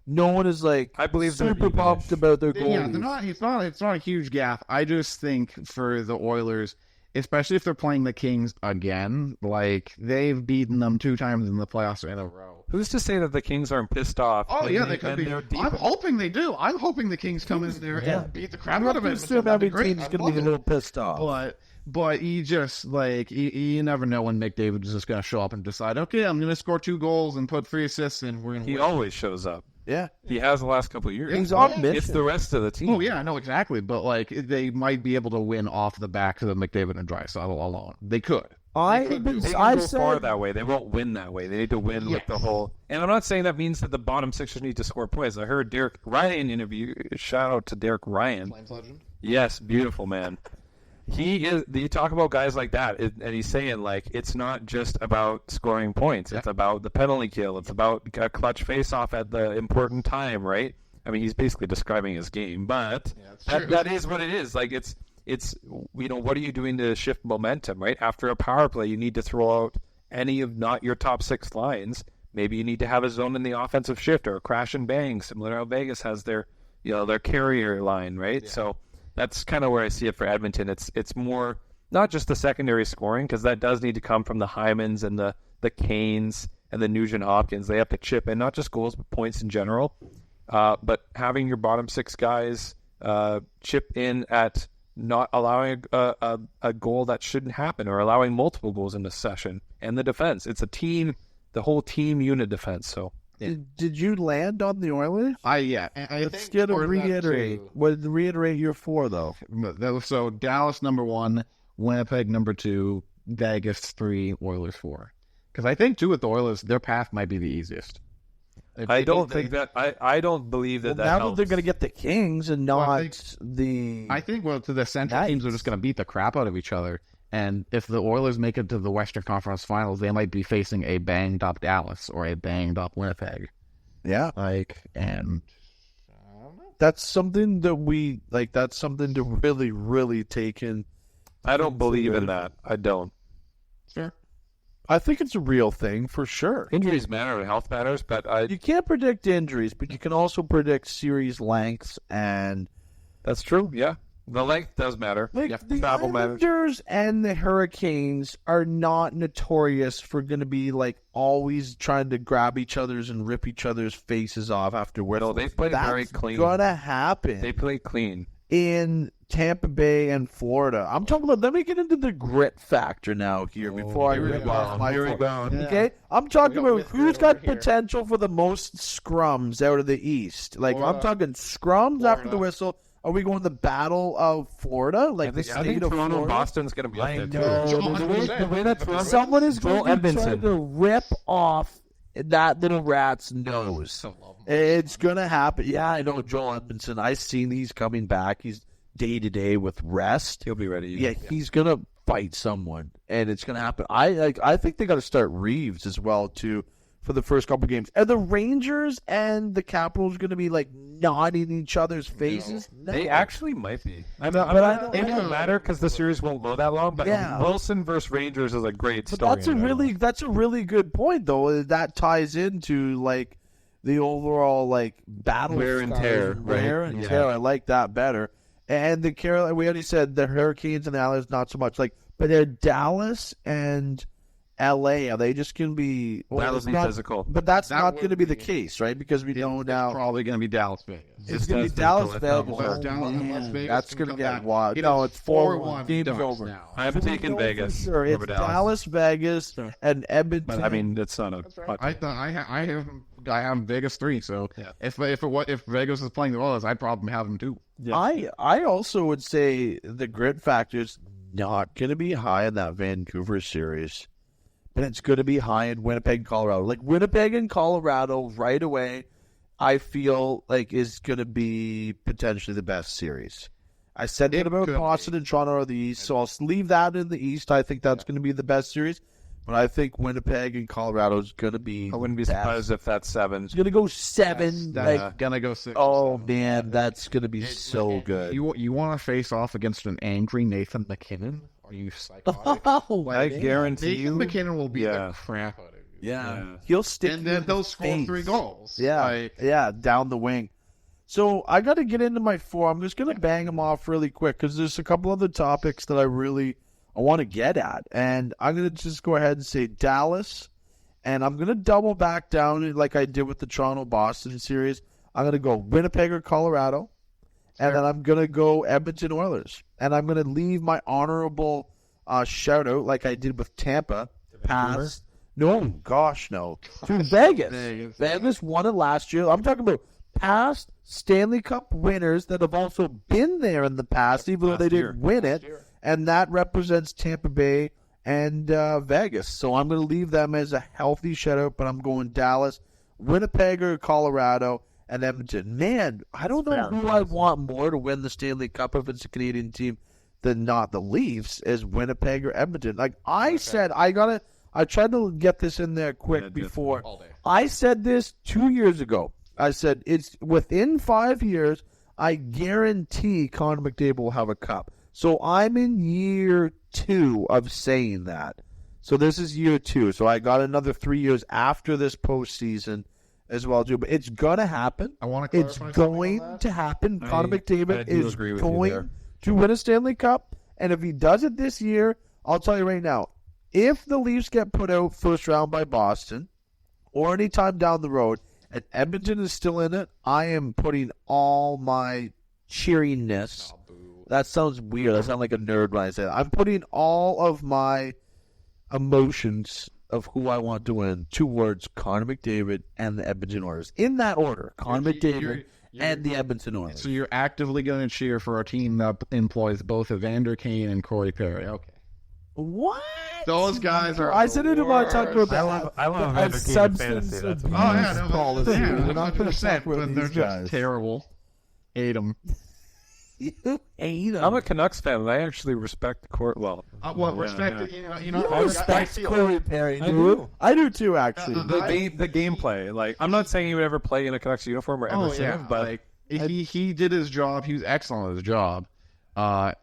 No one is like I believe super pumped about their goalies. Yeah, they're not. It's not a huge gap. I just think for the Oilers, especially if they're playing the Kings again, like they've beaten them 2 times in the playoffs in a row. Who's to say that the Kings aren't pissed off? Oh yeah, they could be. I'm hoping they do. I'm hoping the Kings come in there and beat the crap out of it. Assume every team's going to be a little pissed off. But you just you never know when McDavid is just going to show up and decide, okay, I'm going to score 2 goals and put 3 assists and we're going to win. He always shows up. Yeah, he has the last couple of years. He's on mission. It's the rest of the team. Oh yeah, I know exactly. But like they might be able to win off the backs of McDavid and Draisaitl alone. They could. They can go far that way. They won't win that way. They need to win with the whole. And I'm not saying that means that the bottom 6 need to score points. I heard Derek Ryan interview. Shout out to Derek Ryan. Flames legend. Yes, beautiful man. He is. You talk about guys like that, and he's saying like it's not just about scoring points. It's about the penalty kill. It's about a clutch face-off at the important time, right? I mean, he's basically describing his game, but that is what it is. Like it's what are you doing to shift momentum, right? After a power play, you need to throw out any of not your top 6 lines. Maybe you need to have a zone in the offensive shift or a crash and bang, similar to how Vegas has their carrier line, right? Yeah. So. That's kind of where I see it for Edmonton. It's more not just the secondary scoring, because that does need to come from the Hymans and the Canes and the Nugent Hopkins. They have to chip in, not just goals, but points in general. But having your bottom six guys chip in at not allowing a goal that shouldn't happen, or allowing multiple goals in the session, and the defense. It's a team, the whole team unit defense. So did you land on the Oilers? Let's get to reiterate. Reiterate your four though. So Dallas number 1, Winnipeg number 2, Vegas 3, Oilers 4. Because I think too with the Oilers, their path might be the easiest. I don't believe that Now helps. that they're going to get the Kings and not I think to the Central teams are just going to beat the crap out of each other. And if the Oilers make it to the Western Conference Finals, they might be facing a banged up Dallas or a banged up Winnipeg. Yeah, and that's something that that's something to really, really take in. I don't believe in that. I don't. Sure. I think it's a real thing for sure. Injuries matter and health matters, but you can't predict injuries, but you can also predict series lengths, and that's true. Yeah, the length does matter. the travel matters. Islanders and the Hurricanes are not notorious for going to be always trying to grab each other's and rip each other's faces off after whistles. No, they play very clean. That's gonna happen. They play clean in Tampa Bay and Florida. I'm talking about, let me get into the grit factor now here before I rip off my rebound. Okay? I'm talking about who's got potential for the most scrums out of the East. I'm talking scrums after the whistle. Are we going the Battle of Florida? I think Toronto and Boston's going to be up there too. The way that someone is going to try to rip off that little rat's nose. It's going to happen. Yeah, I know Joel Edmondson. I've seen he's coming back. He's day-to-day with rest. He'll be ready. Yeah, he's going to fight someone, and it's going to happen. I think they got to start Reeves as well, too, for the first couple games. Are the Rangers and the Capitals going to be, nodding each other's faces? No. They actually might be. It won't matter because the series won't go that long, but Wilson versus Rangers is a great story. That's a really good point, though. That ties into, the overall, battle. Wear and tear. Wear and tear. I like that better. And the Carolina, we already said the Hurricanes and the Islanders, not so much. But they're Dallas and L.A. Are they just going to be... Dallas be physical. But that's not going to be the case, right? Because we know now... It's probably going to be Dallas Vegas. It's going to be Dallas Vegas. That's going to get wild. It's 4-1. Game's over now. I haven't taken Vegas. Sure. It's Dallas, Vegas, and Edmonton. But, it's not a... I have Vegas 3, so if Vegas is playing the Oilers, I'd probably have them too. Yeah. I also would say the grit factor's not going to be high in that Vancouver series, but it's going to be high in Winnipeg, Colorado. Winnipeg and Colorado right away, I feel is going to be potentially the best series. I said that about Boston and Toronto are the East, so I'll leave that in the East. I think that's going to be the best series. But I think Winnipeg and Colorado is going to be... I wouldn't be surprised if that's 7. It's going to go 7. That's going to go 6. Oh, man, that's going to be so good. You want to face off against an angry Nathan MacKinnon? Are you psychotic? I guarantee you... Nathan MacKinnon will beat the crap out of you. Yeah. He'll stick and then they'll score 3 goals. Yeah, down the wing. So I got to get into my 4. I'm just going to bang them off really quick because there's a couple other topics that I want to get at. And I'm going to just go ahead and say Dallas. And I'm going to double back down like I did with the Toronto-Boston series. I'm going to go Winnipeg or Colorado. And then I'm going to go Edmonton Oilers. And I'm going to leave my honorable shout-out like I did with Tampa. Pass. No, gosh, no. To Vegas. Vegas won it last year. I'm talking about past Stanley Cup winners that have also been there in the past, even though they didn't win it. And that represents Tampa Bay and Vegas. So I'm going to leave them as a healthy shutout, but I'm going Dallas, Winnipeg or Colorado, and Edmonton. Man, I don't know who I want more to win the Stanley Cup if it's a Canadian team than not the Leafs, as Winnipeg or Edmonton. I said, I tried to get this in there quick before. I said this 2 years ago. I said, it's within 5 years, I guarantee Connor McDavid will have a cup. So I'm in year 2 of saying that. So this is year 2. So I got another 3 years after this postseason as well, too. But it's going to happen. I want to clarify It's going to happen. Connor McDavid is going to win a Stanley Cup. And if he does it this year, I'll tell you right now, if the Leafs get put out first round by Boston or any time down the road and Edmonton is still in it, I am putting all my cheeriness. That sounds weird. That sounds like a nerd when I say that. I'm putting all of my emotions of who I want to win towards Connor McDavid and the Edmonton Oilers. In that order, Connor McDavid and the Edmonton Oilers. So you're actively going to cheer for a team that employs both Evander Kane and Corey Perry. Okay. What? Those guys are. I said it in my talk about I love Evander Kane in fantasy. That's policy. We're not going to fuck with but these they're guys. just terrible. Hate them. You hate them. I'm a Canucks fan, and I actually respect Court. Well, respect. yeah. You know, I respect Corey Perry. I do. I do too, actually. The gameplay. Like, I'm not saying he would ever play in a Canucks uniform or ever serve, but like he did his job. He was excellent at his job.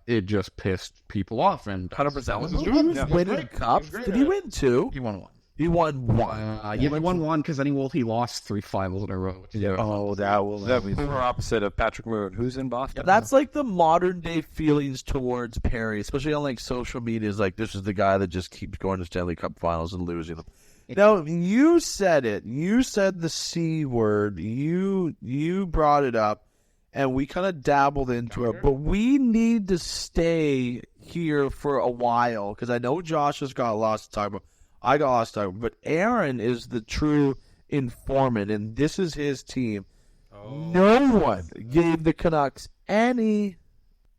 It just pissed people off, and 100%. He was winning cups. Did he win two? He won one. He won one. He won one because then he lost 3 finals in a row. Oh, that the polar opposite of Patrick Moon, who's in Boston. That's like the modern day feelings towards Perry, especially on like social media. Is like, this is the guy that just keeps going to Stanley Cup finals and losing them. Now, you said it. You said the C word. You brought it up, and we kind of dabbled into it. But we need to stay here for a while because I know Josh has got lots to talk about. I got lost time, but Aaron is the true informant, and this is his team. No one gave the Canucks any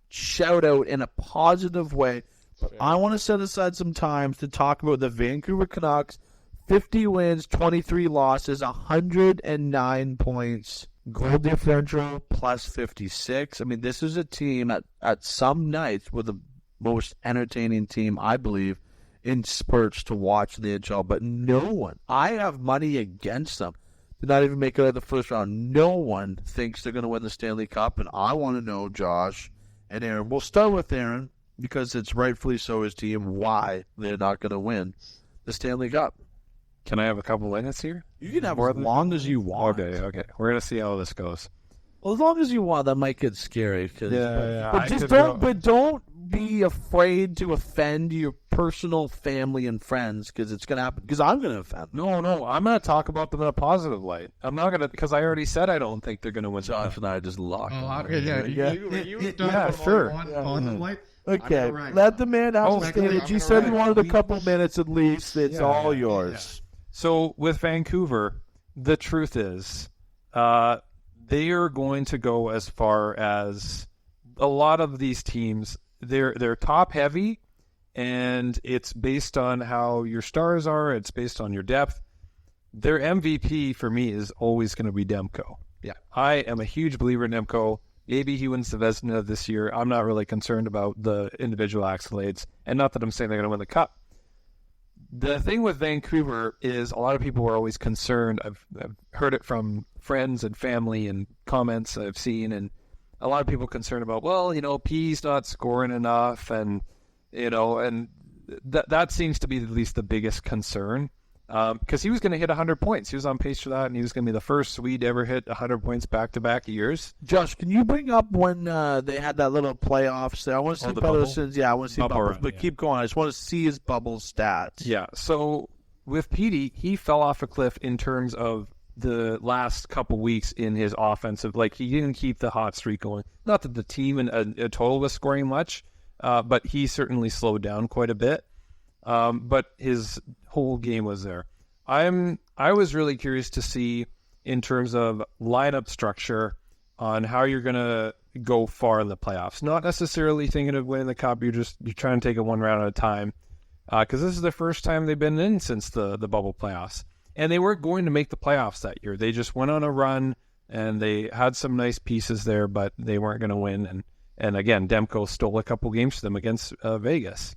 shout-out in a positive way, but I want to set aside some time to talk about the Vancouver Canucks. 50 wins, 23 losses, 109 points, goal differential plus 56. I mean, this is a team at some nights with the most entertaining team, I believe, in spurts to watch the NHL, but no one, I have money against them, did not even make it out of the first round. No one thinks they're going to win the Stanley Cup, and I want to know, Josh and Aaron, we'll start with Aaron, because it's rightfully so his team, why they're not going to win the Stanley Cup. Can I have a couple minutes here? You can have as long as you want. Okay. We're going to see how this goes. Well, as long as you want, that might get scary. Yeah. But just don't be afraid to offend your personal family and friends because it's going to happen. Because I'm going to offend them. No, I'm going to talk about them in a positive light. I'm not going to, because I already said I don't think they're going to win. Josh and I just locked. Sure. Okay, let the man out the stage. He said he wanted a couple minutes at least. It's all yours. So with Vancouver, the truth is, they are going to go as far as a lot of these teams. They're top heavy, and it's based on how your stars are. It's based on your depth. Their MVP for me is always going to be Demko. Yeah, I am a huge believer in Demko. Maybe he wins the Vezina this year. I'm not really concerned about the individual accolades, and not that I'm saying they're going to win the Cup. The thing with Vancouver is a lot of people are always concerned. I've heard it from friends and family and comments I've seen, and a lot of people concerned about, P's not scoring enough, and that seems to be at least the biggest concern. Because he was going to hit 100 points. He was on pace for that, and he was going to be the first Swede to ever hit 100 points back-to-back years. Josh, can you bring up when they had that little playoffs there? I want to see bubbles. I want to see bubbles, but keep going. I just want to see his bubble stats. Yeah, so with Petey, he fell off a cliff in terms of the last couple weeks in his offensive. Like, he didn't keep the hot streak going. Not that the team in a total was scoring much, but he certainly slowed down quite a bit. But his whole game was there. I was really curious to see in terms of lineup structure on how you're going to go far in the playoffs. Not necessarily thinking of winning the Cup. You're trying to take it one round at a time. Because this is the first time they've been in since the bubble playoffs. And they weren't going to make the playoffs that year. They just went on a run, and they had some nice pieces there, but they weren't going to win. And again, Demko stole a couple games for them against Vegas.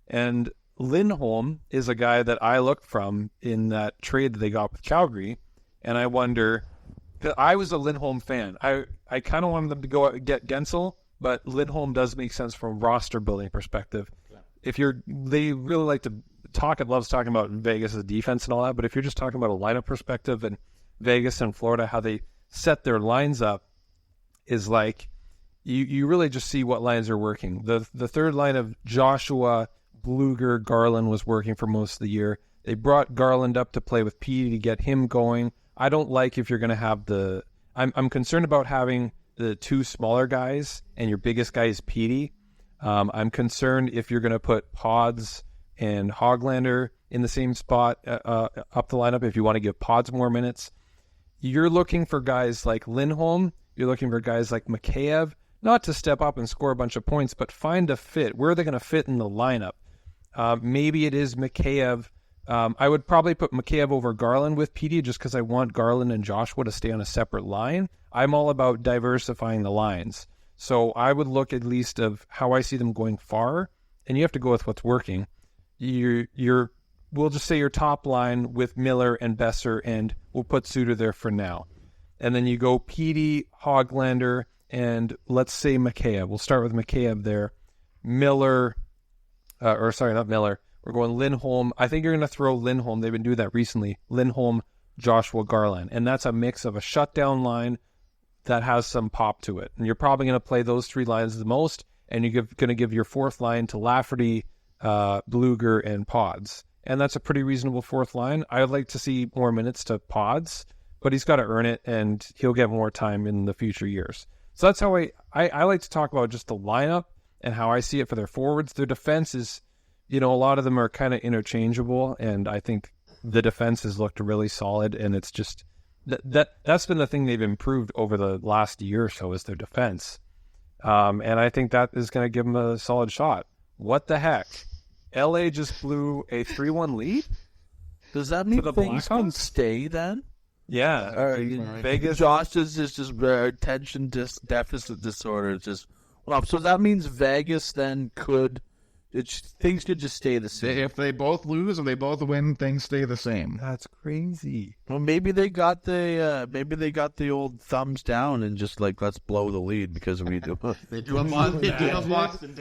And Lindholm is a guy that I looked from in that trade that they got with Calgary, and I wonder, I was a Lindholm fan. I kind of wanted them to go get Gensel, but Lindholm does make sense from a roster building perspective. Yeah. They really like to talk and loves talking about Vegas' defense and all that, but if you're just talking about a lineup perspective and Vegas and Florida, how they set their lines up is like, you really just see what lines are working. The third line of Joshua, Bluger, Garland was working for most of the year. They brought Garland up to play with Petey to get him going. I don't like if you're going to have I'm concerned about having the two smaller guys and your biggest guy is Petey. I'm concerned if you're going to put Pods and Hoglander in the same spot up the lineup if you want to give Pods more minutes. You're looking for guys like Lindholm. You're looking for guys like Mikheyev, not to step up and score a bunch of points, but find a fit. Where are they going to fit in the lineup? Maybe it is Mikheyev. I would probably put Mikheyev over Garland with Petey just because I want Garland and Joshua to stay on a separate line. I'm all about diversifying the lines. So I would look at least of how I see them going far, and you have to go with what's working. We'll just say your top line with Miller and Besser, and we'll put Suter there for now. And then you go Petey, Hoglander, and let's say Mikheyev. We'll start with Mikheyev there. Miller, not Miller. We're going Lindholm. I think you're going to throw Lindholm. They've been doing that recently. Lindholm, Joshua, Garland. And that's a mix of a shutdown line that has some pop to it. And you're probably going to play those three lines the most, and you're going to give your fourth line to Lafferty, Bluger, and Pods. And that's a pretty reasonable fourth line. I would like to see more minutes to Pods, but he's got to earn it, and he'll get more time in the future years. So that's how I like to talk about just the lineup and how I see it for their forwards. Their defense is, a lot of them are kind of interchangeable, and I think the defense has looked really solid, and it's just that's been the thing they've improved over the last year or so is their defense. And I think that is going to give them a solid shot. What the heck? LA just blew a 3-1 lead? Does that mean things can stay then? Yeah. Vegas. Josh is just attention deficit disorder. So that means Vegas then things could just stay the same. If they both lose or they both win, things stay the same. That's crazy. Well, maybe they got the old thumbs down and just let's blow the lead because we do. They do have Boston.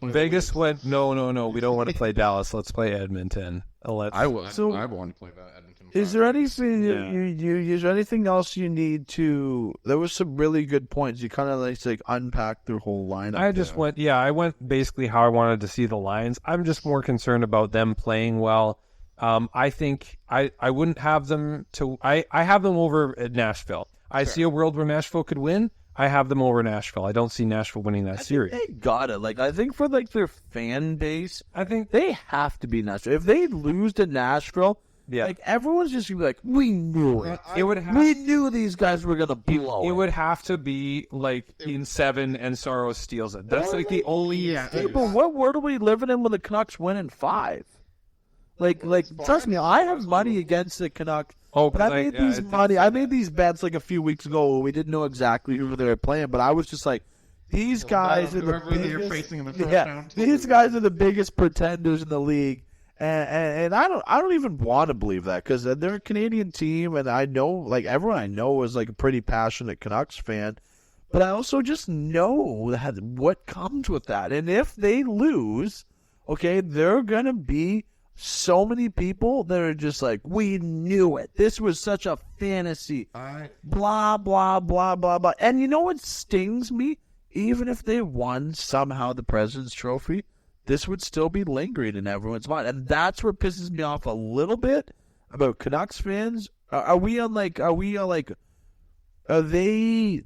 Vegas went no. We don't want to play Dallas. Let's play Edmonton. I want to play that Edmonton. Is there anything is there anything else you need to? There was some really good points. You kind of unpack their whole lineup. I went basically how I wanted to see the lines. I'm just more concerned about them playing well. I think I wouldn't have them to. I have them over at Nashville. I see a world where Nashville could win. I have them over Nashville. I don't see Nashville winning that series. They got it. I think for their fan base, I think they have to be Nashville. If they lose to Nashville. Yeah, everyone's just gonna be we knew it. We knew these guys were gonna blow. It would have to be in 7 and Saros steals it. That's the only. Yeah. Hey, but what world are we living in when the Canucks win in 5? Trust me, I have money against the Canucks. Oh, but I made these bets a few weeks ago. We didn't know exactly who they were playing, but I was just these guys are the biggest. These guys are the biggest pretenders in the league. And I don't even want to believe that because they're a Canadian team, and I know everyone I know is a pretty passionate Canucks fan, but I also just know what comes with that. And if they lose, there are gonna be so many people that are just we knew it. This was such a fantasy. Blah blah blah blah blah. And you know what stings me? Even if they won somehow the President's Trophy, this would still be lingering in everyone's mind. And that's what pisses me off a little bit about Canucks fans. Are they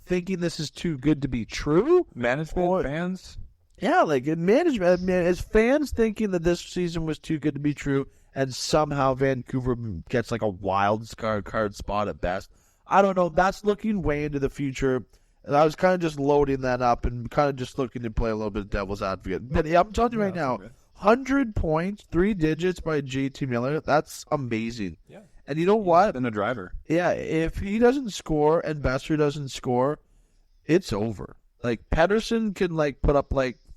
thinking this is too good to be true? Management fans? Yeah, management, as fans thinking that this season was too good to be true and somehow Vancouver gets a wild card spot at best. I don't know. That's looking way into the future. And I was kind of just loading that up and kind of just looking to play a little bit of devil's advocate. But I'm telling you right now, 100 points, 3 digits by JT Miller, that's amazing. Yeah. And you know what? And a driver. Yeah, if he doesn't score and Besser doesn't score, it's over. Pedersen can put up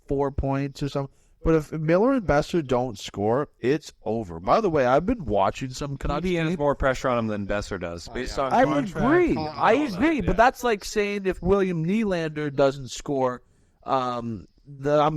4 points or something. But if Miller and Besser don't score, it's over. By the way, I've been watching some Canucks. He has more pressure on him than Besser does. I agree. But that's like saying if William Nylander doesn't score, I'm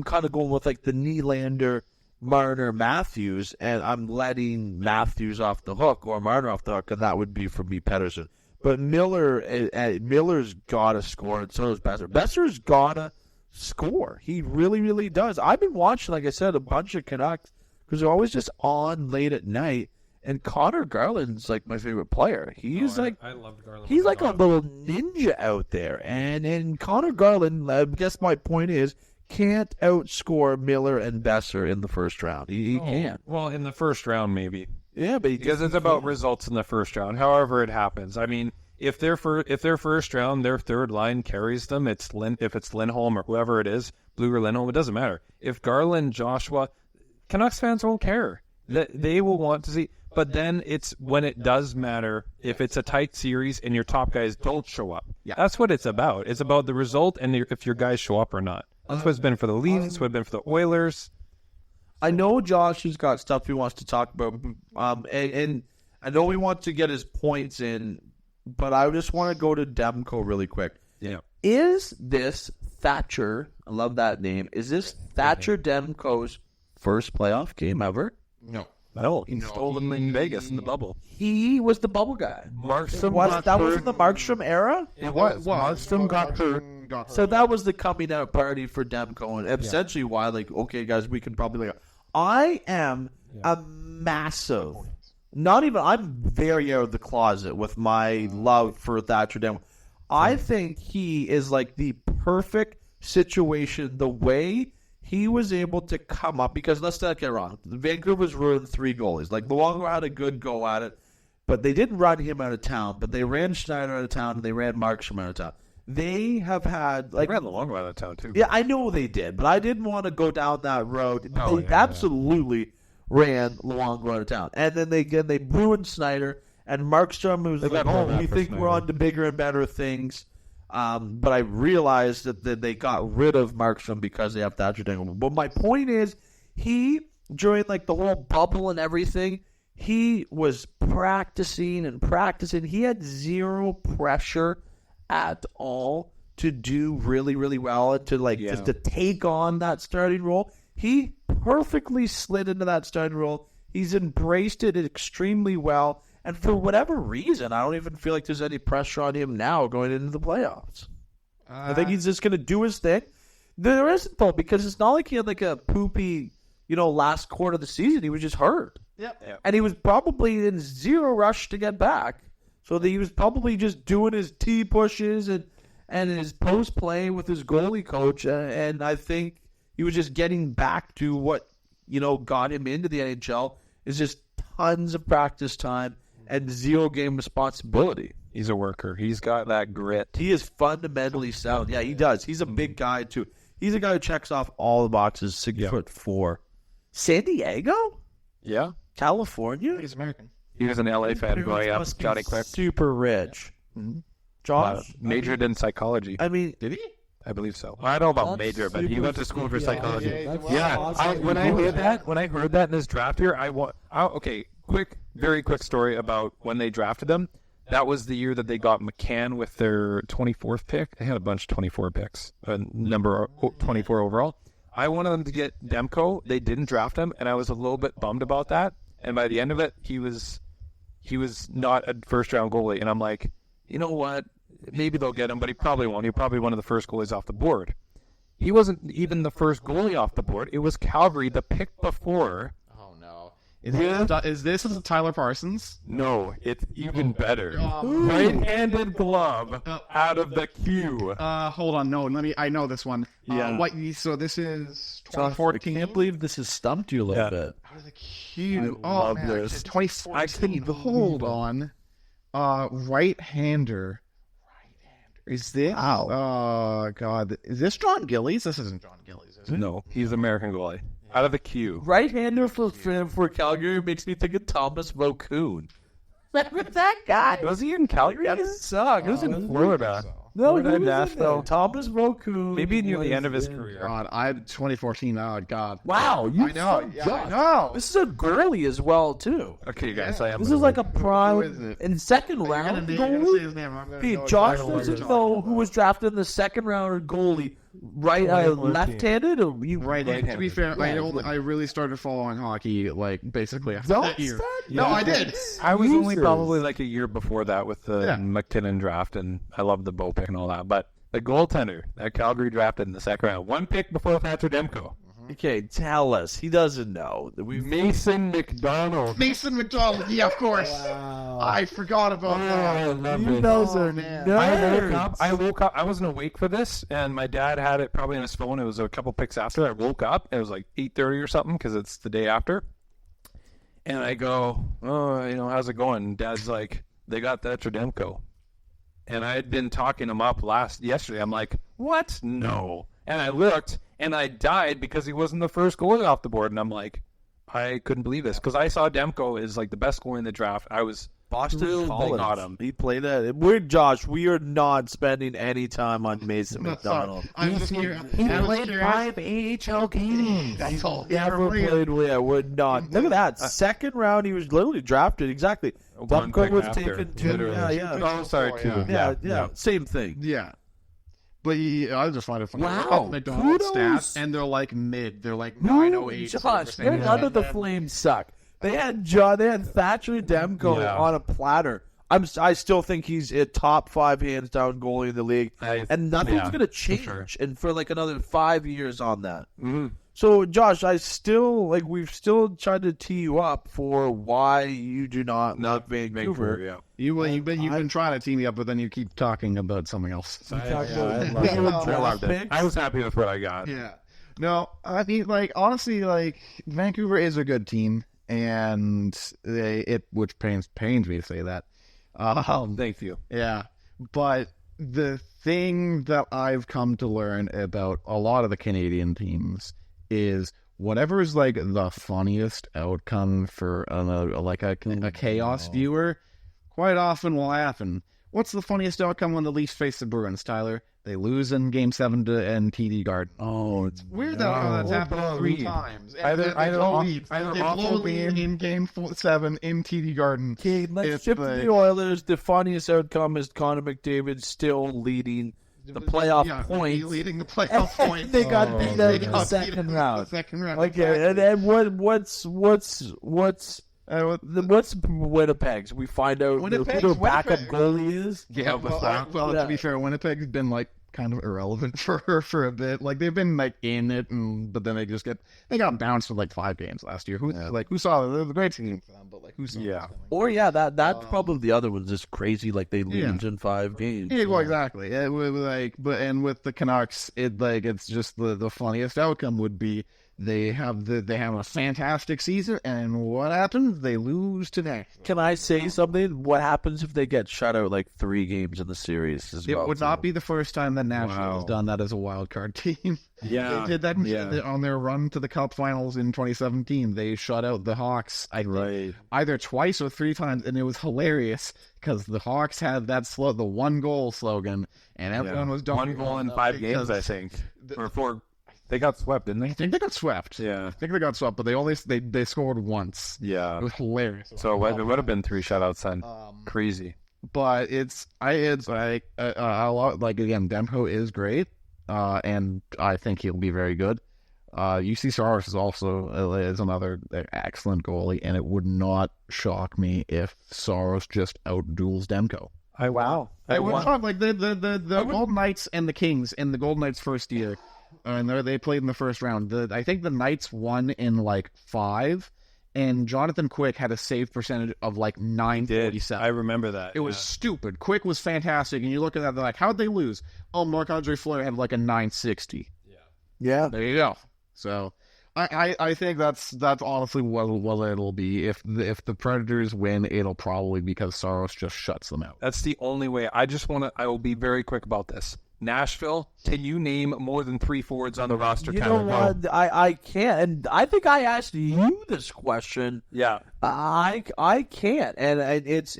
kind of going with the Nylander, Marner, Matthews, and I'm letting Matthews off the hook or Marner off the hook, and that would be for me Pedersen. But Miller's got to score, and so does Besser. Besser's got to score. He really, really does. I've been watching, like I said, a bunch of Canucks because they're always just on late at night. And Connor Garland's like my favorite player. I loved Garland. He's like a little ninja out there. And Connor Garland, I guess my point is, can't outscore Miller and Besser in the first round. He can't. Well, in the first round, maybe. Yeah, but because it's about results in the first round. However it happens. I mean, if their first round, their third line carries them, if it's Lindholm or whoever it is, Blue or Lindholm, it doesn't matter. If Garland, Joshua, Canucks fans won't care. They will want to see. But then it's when it does matter, if it's a tight series and your top guys don't show up. Yeah. That's what it's about. It's about the result and if your guys show up or not. That's what it's been for the Leafs. That's what it's been for the Oilers. I know Josh has got stuff he wants to talk about, and I know we want to get his points in, but I just want to go to Demko really quick. Yeah. Is this Thatcher, I love that name, is this Thatcher Demko's first playoff game ever? No. No, he stole them in Vegas in the bubble. He was the bubble guy. Markstrom That was in the Markstrom era? It was. Markstrom got hurt. So that was the coming out party for Demko, and essentially why, like, okay, guys, we can probably, like, I am a massive, I'm very out of the closet with my love for Thatcher Demko. I think he is like the perfect situation, the way he was able to come up, because let's not get wrong, Vancouver's ruined 3 goalies. Like, Luongo had a good go at it, but they didn't run him out of town, but they ran Schneider out of town, and they ran Markstrom out of town. They have had, like... They ran Luongo out of town, too. Yeah, I know they did, but I didn't want to go down that road. They absolutely ran Luongo out of town. And then they ruined Snyder, and Markstrom was like, we think we're on to bigger and better things. But I realized that they got rid of Markstrom because they have Thatcher Demko. But my point is, he, during like the whole bubble and everything, he was practicing and practicing. He had zero pressure at all to do really, really well and to just to take on that starting role. He perfectly slid into that starting role. He's embraced it extremely well. And for whatever reason, I don't even feel like there's any pressure on him now going into the playoffs. I think he's just going to do his thing. There isn't, though, because it's not like he had like a poopy, last quarter of the season. He was just hurt. Yep. And he was probably in zero rush to get back. So he was probably just doing his T pushes and his post play with his goalie coach. And I think he was just getting back to what, got him into the NHL is just tons of practice time and zero game responsibility. He's a worker. He's got that grit. He is fundamentally sound. Yeah, he does. He's a big guy, too. He's a guy who checks off all the boxes, 6'4". San Diego? Yeah. California? He's American. He was an LA fan growing up. Johnny Quick. Super rich. Mm-hmm. Josh? Majored in psychology. I mean... Did he? I believe so. I don't know about major, but he went to school for psychology. When I heard that in his draft year, very quick story about when they drafted him. That was the year that they got McCann with their 24th pick. They had a bunch of 24 picks, number 24 overall. I wanted them to get Demko. They didn't draft him, and I was a little bit bummed about that. And by the end of it, he was not a first-round goalie. And I'm like, you know what? Maybe they'll get him, but he probably won't. He's probably one of the first goalies off the board. He wasn't even the first goalie off the board. It was Calgary, the pick before. Oh, no. Is this Tyler Parsons? No, it's even better. Right-handed glove out of the queue. Hold on. No, I know this one. Yeah. So this is 2014. I can't believe this has stumped you a little bit. Out of the queue. I love this. 2014. Hold on. Right-hander. Is this? Wow. Oh, God. Is this John Gillies? This isn't John Gillies, is it? No, he's American goalie. Out of the queue. Right-hander for Calgary makes me think of Thomas Vokoun. Remember that guy? Was he in Calgary? That sucked. It was in Florida. No, he Florida, was Nashville. Thomas Vokoun. Maybe near the end of his career. God, 2014. Oh, God. Wow, you I know. Yeah, I know. This is a girly as well, too. Okay, guys, I am. This is like a Who is prime it? in second round You're gonna say goalie. his name. I'm gonna Hey, know Josh it's doesn't John. know who was drafted in the second round goalie Right, left-handed, or you right-handed? To be fair, I really started following hockey like basically after that year. No, I did. I was only probably like a year before that with the McKinnon draft, and I love the Bo pick and all that. But the goaltender that Calgary drafted in the second round, one pick before Thatcher Demko. Okay, tell us. He doesn't know. Mason McDonald. Mason McDonald, yeah, of course. Wow. I forgot about that. You guys are nerds. I woke up. I wasn't awake for this, and my dad had it probably on his phone. It was a couple picks after. I woke up. It was like 8:30 or something because it's the day after. And I go, oh, how's it going? And Dad's like, they got Thatcher Demko. And I had been talking him up yesterday. I'm like, what? No. And I looked, and I died because he wasn't the first goalie off the board. And I'm like, I couldn't believe this because I saw Demko is like the best goalie in the draft. I was Boston College on him. He played that. Josh. We are not spending any time on Mason McDonald. I'm just here. He played 5 AHL games. That's all. We're not. Look at that. Second round, he was literally drafted. Exactly. Demko was taken 2. Yeah. Oh, sorry, 2. Yeah. Same thing. Yeah. But I just find it funny. Wow. McDonald's stats, and they're like mid. They're like 908. Josh, none of the Flames suck. They had Thatcher Demko on a platter. I still think he's a top 5 hands down goalie in the league, and nothing's going to change. And for like another 5 years on that. Mm-hmm. So, Josh, we've still tried to tee you up for why you do not like Vancouver. Yeah. You've been trying to tee me up, but then you keep talking about something else. I was happy with what I got. Yeah. No, I mean, honestly, Vancouver is a good team, and which pains me to say that. Thank you. Yeah, but the thing that I've come to learn about a lot of the Canadian teams is whatever is the funniest outcome for a chaos viewer, quite often will happen. What's the funniest outcome when the Leafs face the Bruins, Tyler? They lose in Game 7 in TD Garden. Oh, it's weird that that's happened 3 times. Either blow lead in Game 7 in TD Garden. Okay, let's shift to the Oilers. The funniest outcome is Connor McDavid still leading the playoff points. Leading the playoff points. They got beat out in the second round. Okay, and then what's Winnipeg's? We find out who their backup goalie is. Yeah, to be fair, Winnipeg's been kind of irrelevant for a bit. They've been in it, but then they got bounced for 5 games last year. Who saw them? They're the great team for them, but who saw them? Or that's probably the other one's just crazy. They lose in 5 games. Yeah, well, exactly. Yeah, and with the Canucks, it's just the funniest outcome would be. They have a fantastic season, and what happens? They lose today. Can I say something? What happens if they get shut out 3 games in the series? It would not be the first time that Nashville has done that as a wild card team. Yeah, they did that on their run to the Cup Finals in 2017. They shut out the Hawks, I think, either twice or 3 times, and it was hilarious because the Hawks had that the 1-goal slogan, and everyone was done. 1 goal in 5 games, I think, or 4. They got swept, didn't they? I think they got swept. Yeah. I think they got swept, but they scored once. Yeah. It was hilarious. So it would have been 3 shutouts then. Crazy. But it's again, Demko is great, and I think he'll be very good. UC Saros is also is another excellent goalie, and it would not shock me if Saros just outduels Demko. It would shock the Golden Knights and the Kings in the Golden Knights' first year. And they played in the first round. I think the Knights won in 5, and Jonathan Quick had a save percentage of 947. I remember that. It was stupid. Quick was fantastic, and you look at that, they're how'd they lose? Oh, Marc-Andre Fleury had a 960. Yeah. There you go. So I think that's honestly what it'll be. If the Predators win, it'll probably because Saros just shuts them out. That's the only way. I will be very quick about this. Nashville, can you name more than 3 forwards on the roster? You know what? I can't. And I think I asked you this question. Yeah. I can't. And it's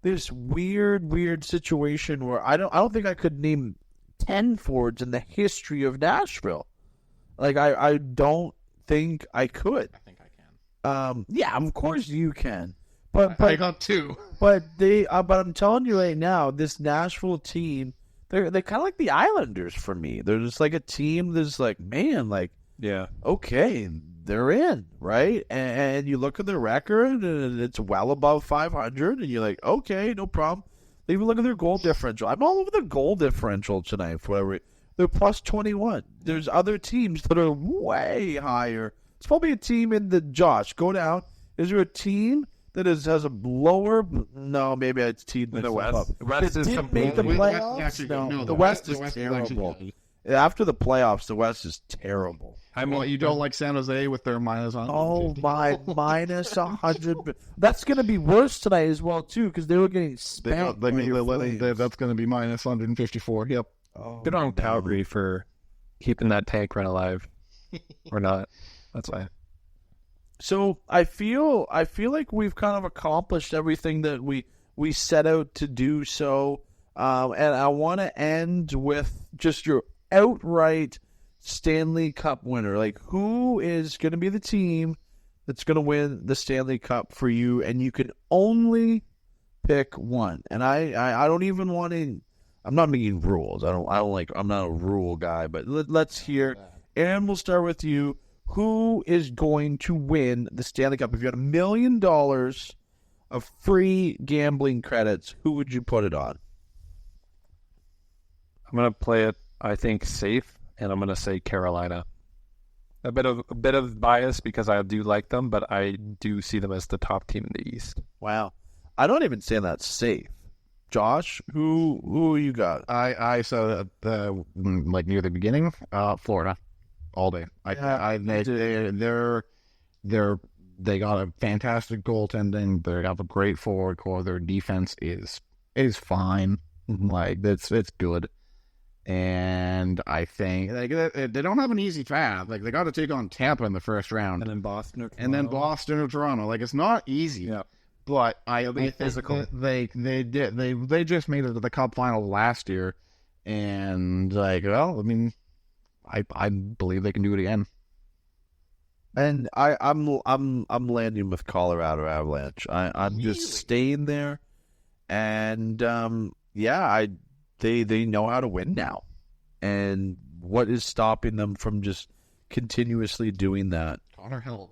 this weird situation where I don't think I could name 10 forwards in the history of Nashville. I don't think I could. I think I can. Yeah, of course you can. But I got 2. But I'm telling you right now, this Nashville team, they're kind of like the Islanders for me. They're just like a team that's like, man, like, Yeah. okay, they're in, right? And you look at their record, and it's well above 500, and you're like, okay, no problem. They even look at their goal differential. I'm all over their goal differential tonight. For whatever, they're plus 21. There's other teams that are way higher. It's probably a team in the Josh. Go down. Is there a team that has a lower? No, maybe it's team In the West. The West is didn't make the completely. playoffs. No, the West is terrible. After the playoffs, the West is terrible. Well, you don't like San Jose with their minus 150? Oh my, minus 100. That's going to be worse tonight as well too, because they were getting spanked. by your Flames. That's going to be minus 154. Yep. Oh, Good on no. Calgary for keeping that tank run alive, or not. That's why. So I feel like we've kind of accomplished everything that we set out to do. So, and I want to end with just your outright Stanley Cup winner. Like, who is going to be the team that's going to win the Stanley Cup for you? And you can only pick one. And I don't even want to. I'm not making rules. I'm not a rule guy. But let's hear. Aaron, we'll start with you. Who is going to win the Stanley Cup? If you had $1 million of free gambling credits, who would you put it on? I'm gonna play it, I think, safe, and I'm gonna say Carolina. A bit of bias because I do like them, but I do see them as the top team in the East. Wow. I don't even say that's safe. Josh, who you got? I saw like near the beginning, Florida, all day. They got a fantastic goaltending. They have a great forward core. Their defense is fine. Like it's good. And I think they don't have an easy path. Like they got to take on Tampa in the first round, And then Boston or and then Boston or Toronto. Like it's not easy. Yeah. But physical. They just made it to the Cup final last year, and like, well, I mean, I believe they can do it again. And I'm landing with Colorado Avalanche. I'm just staying there, and they know how to win now. And what is stopping them from just continuously doing that? Connor Hellebuyck.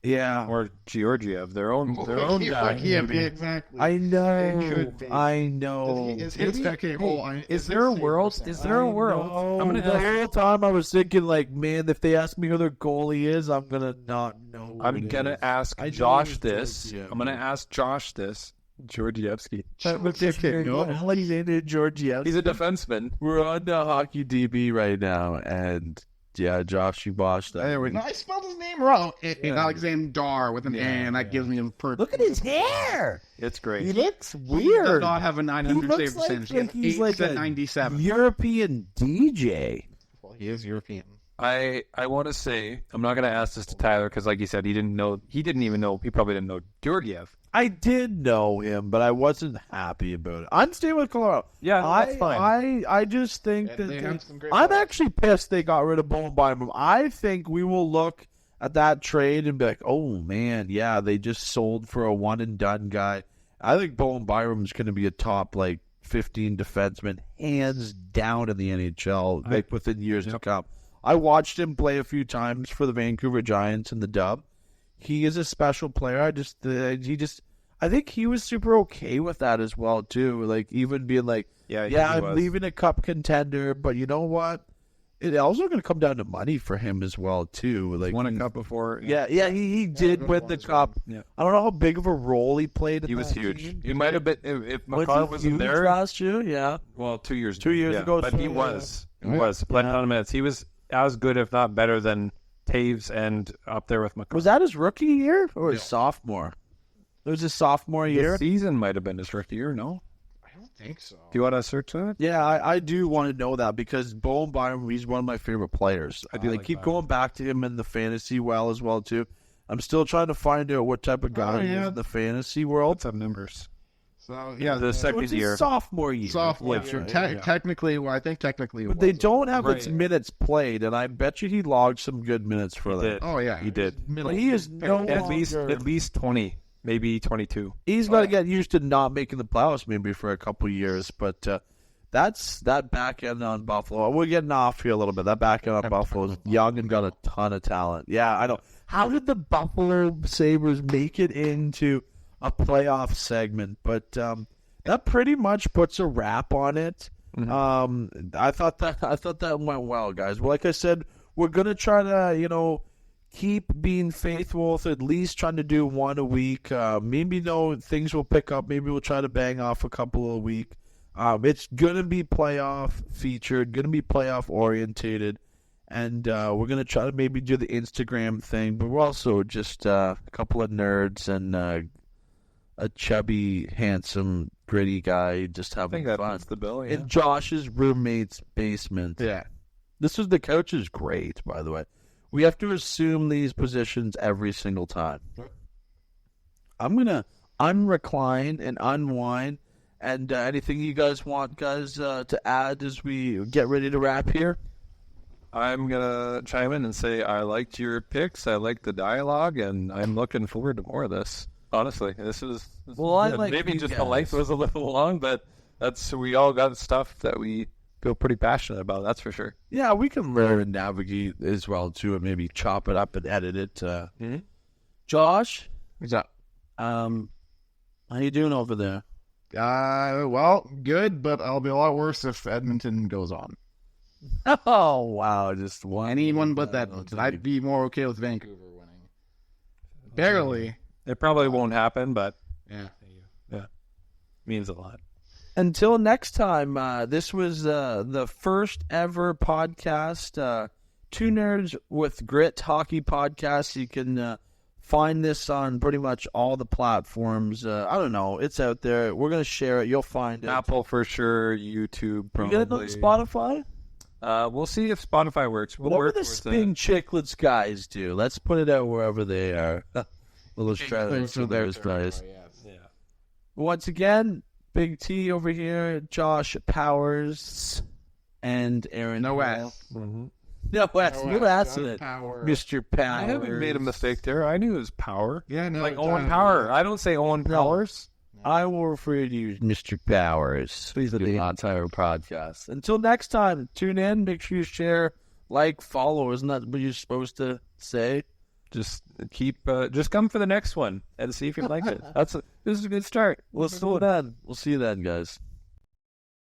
Yeah. or Georgiev, their own guy. Yeah, exactly. I know. It could be. I know. Is there a world? Is there a world? I'm gonna the whole time I was thinking, like, man, if they ask me who their goalie is, I'm gonna not know. I'm gonna ask I know Josh it's this. Georgiev. I'm gonna ask Josh this. Georgievsky. Alexander Georgiev. He's a defenseman. We're on the Hockey DB right now, and yeah, Josh, you botched that. No, I spelled his name wrong. Alexander with an A, and that gives me a perfect. Look at his hair. It's great. He looks He does weird. not have a 900 He save looks percentage. he's like a 97. European DJ. Well, he is European. I want to say, I'm not going to ask this to Tyler because, like he said, he didn't even know, he probably didn't know Georgiev. I did know him, but I wasn't happy about it. I'm staying with Colorado. Yeah, that's fine. I just think Yeah, that they have some great I'm players. actually pissed they got rid of Bowen Byram. I think we will look at that trade and be like, oh man, yeah, they just sold for a one and done guy. I think Bowen Byram's going to be a top 15 defenseman, hands down in the NHL, within years to come. I watched him play a few times for the Vancouver Giants in the dub. He is a special player. I think he was super okay with that as well too. Like even being like, I'm leaving a cup contender, but you know what? It also going to come down to money for him as well too. Like Won a cup before. He did win the cup. Yeah. I don't know how big of a role he played. He was huge. Team. He might have been if Was McCall he wasn't huge there. last year. Yeah, Well, 2 years. 2 years ago, but so, he yeah. was. He Yeah. was playing a ton of minutes. He was as good, if not better, than Taves and up there with McCall. was that his rookie year or his No. sophomore? It was his sophomore The year. season might have been his rookie year. No, I don't think so. do you want to search that? Yeah, I do want to know that because Bowen Byram, he's one of my favorite players. I do like keep that. going back to him in the fantasy as well too. I'm still trying to find out what type of guy he is in the fantasy world. Let's have numbers. So Yeah, the So second it's his year. sophomore year. sophomore. Yeah, year. yeah. Technically, well, I think technically, it But they was. don't have Right. its minutes played, and I bet you he logged some good minutes for He them. did. Oh yeah, He did. But he is no At least longer- at least 20, maybe 22. He's got to get used to not making the playoffs maybe for a couple years, but That's that back end on Buffalo. We're getting off here a little bit. That back end on Buffalo is young and got a ton of talent. Yeah, I know. How did the Buffalo Sabres make it into a playoff segment? But that pretty much puts a wrap on it. Mm-hmm. I thought that went well, guys. Well, like I said, we're gonna try to keep being faithful with at least trying to do one a week. Maybe things will pick up. Maybe we'll try to bang off a couple a week. It's gonna be playoff featured, gonna be playoff orientated, and we're gonna try to maybe do the Instagram thing. But we're also just a couple of nerds and a chubby, handsome, gritty guy just having fun. That's the bill, yeah. In Josh's roommate's basement. Yeah. This was the coach's grade, by the way. We have to assume these positions every single time. I'm going to unrecline and unwind. And anything you guys want, to add as we get ready to wrap here? I'm going to chime in and say I liked your picks. I liked the dialogue, and I'm looking forward to more of this. Honestly, maybe just the length was a little long, but we all got stuff that we feel pretty passionate about. That's for sure. Yeah, we can learn and navigate as well too, and maybe chop it up and edit it. Josh, what's up? How you doing over there? Well, good, but I'll be a lot worse if Edmonton goes on. Oh wow, just one. Anyone but that. I'd be more okay with Vancouver winning. Barely. It probably won't happen, but yeah, means a lot. Until next time, this was the first ever podcast, Two Nerds with Grit Hockey Podcast. You can find this on pretty much all the platforms. I don't know, it's out there. We're gonna share it. You'll find it. Apple for sure. YouTube probably. You get it on Spotify? We'll see if Spotify works. What do the Spin Chicklets guys do? Let's put it out wherever they are. Little strategy for those guys. Yeah. Once again, Big T over here, Josh Powers, and Aaron. No Hall. S. Mm-hmm. No S. You asking it, Power. Mr. Powers. I haven't made a mistake there. I knew it was Power. Yeah, no. Like Owen Power. I don't say Owen Powers. I will refer to you as Mr. Powers. Please do the entire podcast. Until next time, tune in. Make sure you share, like, follow. Isn't that what you're supposed to say? Just just come for the next one and see if you like it. This is a good start. We'll see you then. We'll see you then, guys.